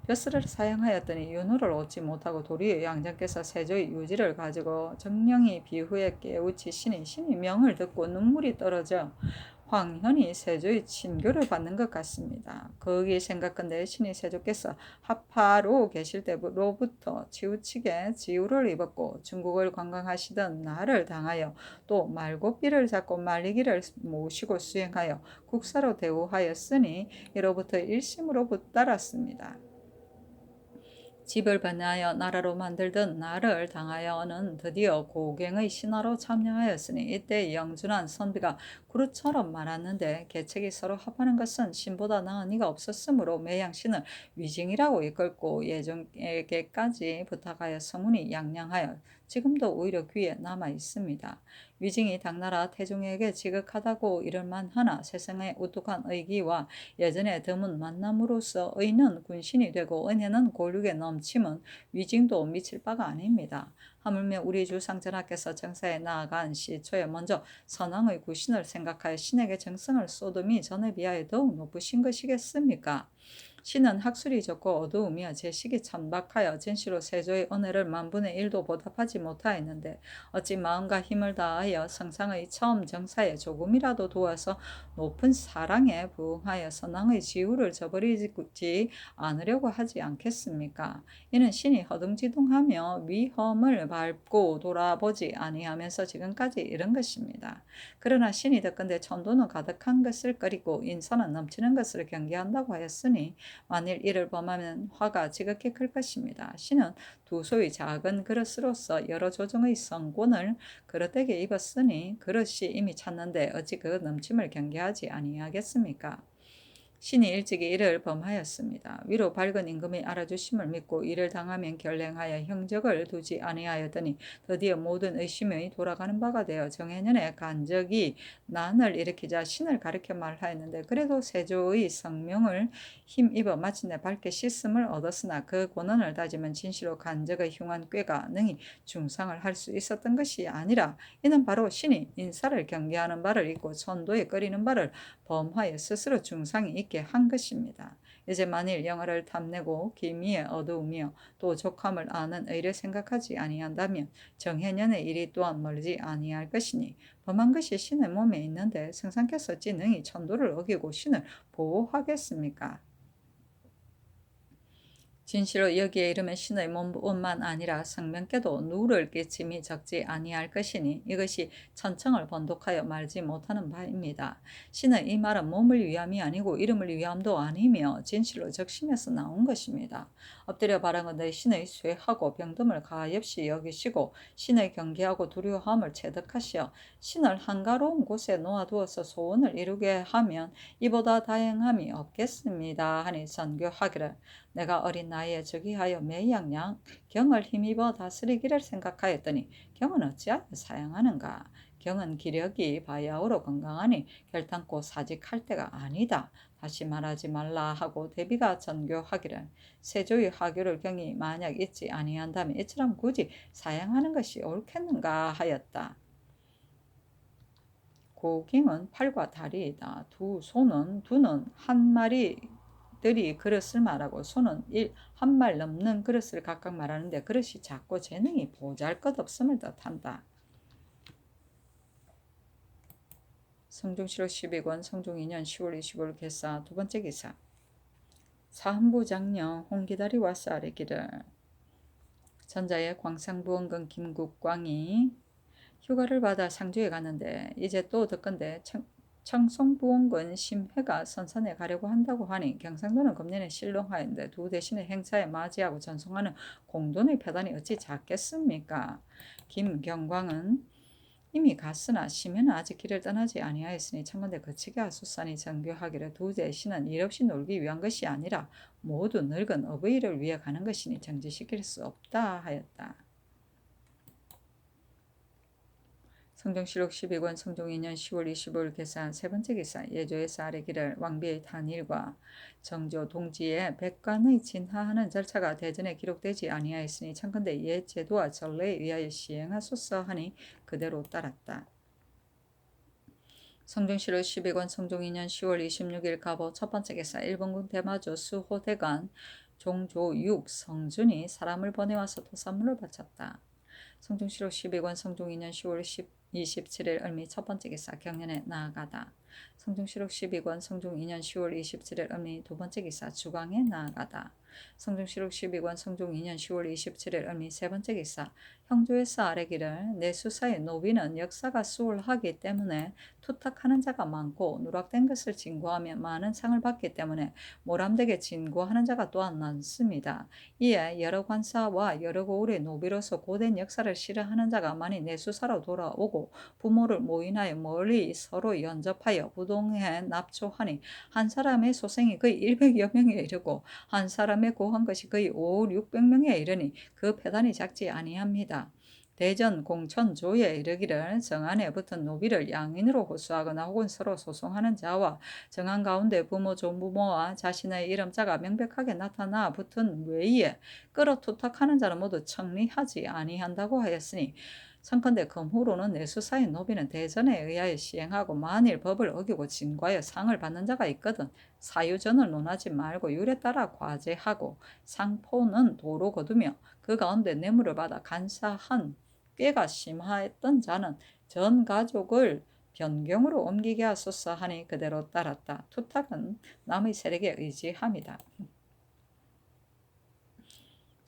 벼슬을 사용하였더니 윤호를 얻지 못하고 도리어 양장께서 세조의 유지를 가지고 정령이 비후에 깨우치시니 신이 명을 듣고 눈물이 떨어져 황현이 세조의 친교를 받는 것 같습니다. 거기에 생각건대 신이 세조께서 하파로 계실 때로부터 치우치게 지우를 입었고 중국을 관광하시던 나를 당하여 또 말고삐를 잡고 말리기를 모시고 수행하여 국사로 대우하였으니 이로부터 일심으로 붙달았습니다. 집을 변하여 나라로 만들던 나를 당하여는 드디어 고갱의 신하로 참여하였으니 이때 영준한 선비가 구루처럼 말았는데 계책이 서로 합하는 것은 신보다 나은 이가 없었으므로 매양신을 위징이라고 이끌고 예종에게까지 부탁하여 성운이 양양하여 지금도 오히려 귀에 남아 있습니다. 위징이 당나라 태종에게 지극하다고 이를만 하나 세상의 우뚝한 의기와 예전에 드문 만남으로서 의는 군신이 되고 은혜는 골육에 넘침은 위징도 미칠 바가 아닙니다. 하물며 우리 주상 전하께서 정사에 나아간 시초에 먼저 선왕의 구신을 생각하여 신에게 정성을 쏟음이 전에 비하여 더욱 높으신 것이겠습니까? 신은 학술이 적고 어두우며 제식이 천박하여 진시로 세조의 은혜를 만분의 1도 보답하지 못하였는데 어찌 마음과 힘을 다하여 성상의 처음 정사에 조금이라도 도와서 높은 사랑에 부응하여 선왕의 지우를 저버리지 않으려고 하지 않겠습니까? 이는 신이 허둥지둥하며 위험을 밟고 돌아보지 아니하면서 지금까지 이른 것입니다. 그러나 신이 듣건대 천도는 가득한 것을 끓이고 인선은 넘치는 것을 경계한다고 하였으니 만일 이를 범하면 화가 지극히 클 것입니다. 신은 두 소의 작은 그릇으로서 여러 조정의 성권을 그릇되게 입었으니 그릇이 이미 찼는데 어찌 그 넘침을 경계하지 아니하겠습니까? 신이 일찍이 이를 범하였습니다. 위로 밝은 임금이 알아주심을 믿고 이를 당하면 결랭하여 형적을 두지 아니하였더니 드디어 모든 의심이 돌아가는 바가 되어 정해년의 간적이 난을 일으키자 신을 가리켜 말하였는데 그래도 세조의 성명을 힘입어 마침내 밝게 씻음을 얻었으나 그 고난을 따지면 진시로 간적의 흉한 꾀가 능히 중상을 할 수 있었던 것이 아니라 이는 바로 신이 인사를 경계하는 바를 잊고 천도에 끓이는 바를 범하여 스스로 중상이 있게 한 것입니다. 이제 만일 영화를 탐내고 기미에 어두우며 또 족함을 아는 의를 생각하지 아니한다면 정해년의 일이 또한 멀지 아니할 것이니 범한 것이 신의 몸에 있는데 성상께서 어찌 능히 천도를 어기고 신을 보호하겠습니까? 진실로 여기에 이르면 신의 몸뿐만 아니라 성명께도 누를 끼침이 적지 아니할 것이니 이것이 천청을 번독하여 말지 못하는 바입니다. 신의 이 말은 몸을 위함이 아니고 이름을 위함도 아니며 진실로 적심에서 나온 것입니다. 엎드려 바라건대 신의 쇠하고 병듦을 가엾이 여기시고 신의 경계하고 두려워함을 체득하시어 신을 한가로운 곳에 놓아두어서 소원을 이루게 하면 이보다 다행함이 없겠습니다 하니 선교하기를 내가 어린 나이에 즉위하여 매양양 경을 힘입어 다스리기를 생각하였더니 경은 어찌하여 사양하는가? 경은 기력이 바야흐로 건강하니 결탄코 사직할 때가 아니다. 다시 말하지 말라 하고 대비가 전교하기를 세조의 하교를 경이 만약 잊지 아니한다면 이처럼 굳이 사양하는 것이 옳겠는가 하였다. 고경은 팔과 다리이다. 두는 한 마리 들이 그릇을 말하고 소는 한 말 넘는 그릇을 각각 말하는데 그릇이 작고 재능이 보잘것없음을 뜻한다. 성종실록 12권 성종 2년 10월 25일 개사. 두 번째 기사. 사헌부 장령 홍기다리 와서 아뢰기를 전자의 광상부원군 김국광이 휴가를 받아 상주에 갔는데 이제 또 듣건대 청송부원군 심회가 선산에 가려고 한다고 하니 경상도는 금년에 실롱하였는데 두 대신에 행사에 맞이하고 전송하는 공돈의 표단이 어찌 작겠습니까? 김경광은 이미 갔으나 심회는 아직 길을 떠나지 아니하였으니 청건대 거치게 하소서니 정교하기를 두 대신은 일 없이 놀기 위한 것이 아니라 모두 늙은 어버이를 위해 가는 것이니 정지시킬 수 없다 하였다. 성종실록 12권 성종 2년 10월 25일 개사. 세 번째 기사. 예조에서 아뢰기를 왕비의 탄일과 정조 동지의 백관의 진하하는 절차가 대전에 기록되지 아니하였으니 청건대 옛 제도와 전례에 의하여 시행하소서 하니 그대로 따랐다. 성종실록 12권 성종 2년 10월 26일 가보. 첫 번째 기사. 일본군 대마조 수호대관 종조육 성준이 사람을 보내와서 토산물을 바쳤다. 성종실록 12권 성종 2년 10월 27일 을미 첫 번째 기사. 경연에 나아가다. 성종실록 12권 성종 2년 10월 27일 을미 두 번째 기사. 주광에 나아가다. 성종실록 12권 성종 2년 10월 27일 을미 세 번째 기사. 형조에서 아뢰기를 내 수사의 노비는 역사가 수월하기 때문에 투탁하는 자가 많고 누락된 것을 진고하며 많은 상을 받기 때문에 모람되게 진고하는 자가 또한 많습니다. 이에 여러 관사와 여러 고을의 노비로서 고된 역사를 실현하는 자가 많이 내수사로 돌아오고 부모를 모인하여 멀리 서로 연접하여 부동에 납조하니 한 사람의 소생이 거의 100여 명에 이르고 한 사람의 고한 것이 거의 500, 600명에 이르니 그 패단이 작지 아니합니다. 대전 공천조에 이르기를 정안에 붙은 노비를 양인으로 호소하거나 혹은 서로 소송하는 자와 정안 가운데 부모 조부모와 자신의 이름자가 명백하게 나타나 붙은 외에 끌어 투탁하는 자는 모두 청리하지 아니한다고 하였으니 청컨대 금후로는 내수사의 노비는 대전에 의하여 시행하고 만일 법을 어기고 진과하여 상을 받는 자가 있거든 사유전을 논하지 말고 율에 따라 과제하고 상포는 도로 거두며 그 가운데 뇌물을 받아 간사한 꾀가 심하였던 자는 전 가족을 변경으로 옮기게 하소서 하니 그대로 따랐다. 투탁은 남의 세력에 의지합니다.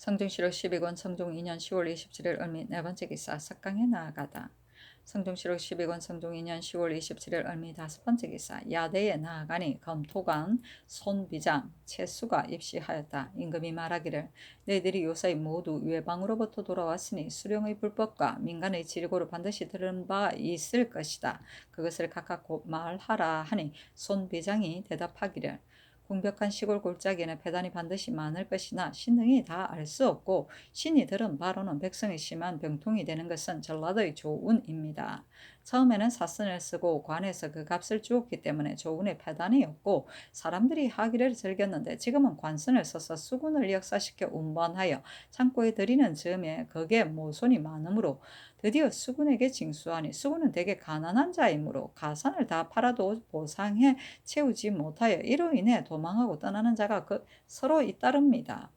성종실록 12권 성종 2년 10월 27일 을미 네 번째 기사. 석강에 나아가다. 성종실록 12권 성종 2년 10월 27일 을미 다섯 번째 기사. 야대에 나아가니 검토관 손비장 채수가 입시하였다. 임금이 말하기를 너희들이 요사이 모두 외방으로부터 돌아왔으니 수령의 불법과 민간의 질고를 반드시 들은 바 있을 것이다. 그것을 각각 말하라 하니 손비장이 대답하기를 궁벽한 시골 골짜기에는 배단이 반드시 많을 것이나 신등이 다 알 수 없고 신이 들은 바로는 백성이 심한 병통이 되는 것은 전라도의 조운입니다. 처음에는 사선을 쓰고 관에서 그 값을 주었기 때문에 조운의 패단이 없고 사람들이 하기를 즐겼는데 지금은 관선을 써서 수군을 역사시켜 운반하여 창고에 들이는 즈음에 거기에 모손이 많으므로 드디어 수군에게 징수하니 수군은 되게 가난한 자이므로 가산을 다 팔아도 보상해 채우지 못하여 이로 인해 도망하고 떠나는 자가 서로 잇따릅니다.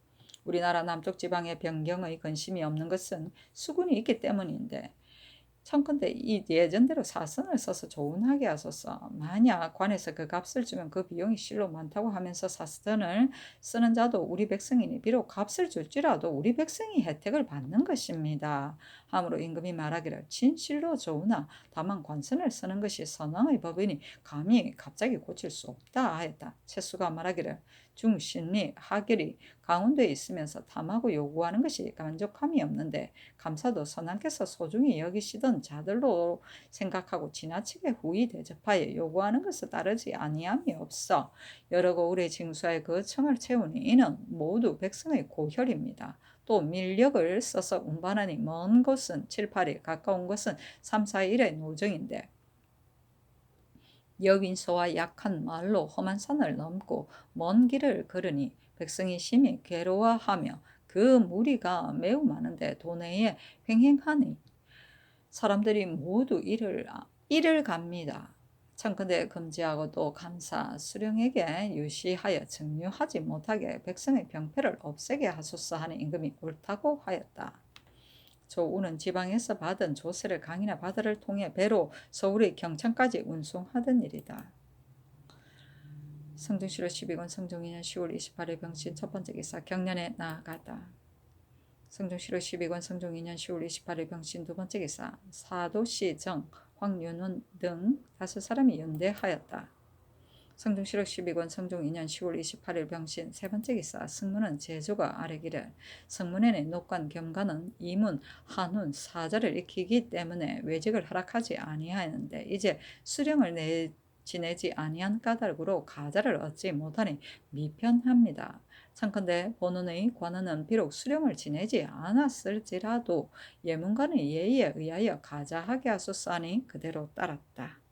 우리나라 남쪽 지방에 변경의 근심이 없는 것은 수군이 있기 때문인데 청컨대 이 예전대로 사선을 써서 조운하게 하소서. 만약 관에서 그 값을 주면 그 비용이 실로 많다고 하면서 사선을 쓰는 자도 우리 백성이니 비록 값을 줄지라도 우리 백성이 혜택을 받는 것입니다. 하므로 임금이 말하기를 진실로 조우나 다만 관선을 쓰는 것이 선왕의 법이니 감히 갑자기 고칠 수 없다 하였다. 채수가 말하기를 중신리 하결이 강원도에 있으면서 탐하고 요구하는 것이 만족함이 없는데 감사도 선왕께서 소중히 여기시던 자들로 생각하고 지나치게 후히 대접하여 요구하는 것을 따르지 아니함이 없어 여러 고을의 징수하여 그 청을 채우니 이는 모두 백성의 고혈입니다. 또 밀력을 써서 운반하니 먼 곳은 7, 8일 가까운 곳은 3, 4일의 노정인데 여윈소와 약한 말로 험한 산을 넘고 먼 길을 걸으니 백성이 심히 괴로워하며 그 무리가 매우 많은데 도내에 횡행하니 사람들이 모두 이를 갑니다. 청컨대 금지하고 또 감사 수령에게 유시하여 증류하지 못하게 백성의 병폐를 없애게 하소서 하는 임금이 옳다고 하였다. 조우는 지방에서 받은 조세를 강이나 바다를 통해 배로 서울의 경천까지 운송하던 일이다. 성중시로 12권 성종2년 10월 28일 병신 첫 번째 기사 경련에 나아가다. 성중시로 12권 성종2년 10월 28일 병신 두 번째 기사 사도시 정, 황윤원 등 5사람이 연대하였다. 성중시록 12권 성종2년 10월 28일 병신 세 번째 기사 승문은 제조가 아래기를 성문에는 녹관 겸가는 이문, 한훈, 사자를 익히기 때문에 외직을 허락하지 아니하였는데 이제 수령을 지내지 아니한 까닭으로 가자를 얻지 못하니 미편합니다. 참컨대 본원의 관원은 비록 수령을 지내지 않았을지라도 예문관의 예의에 의하여 가자하게 하소서 하니 그대로 따랐다.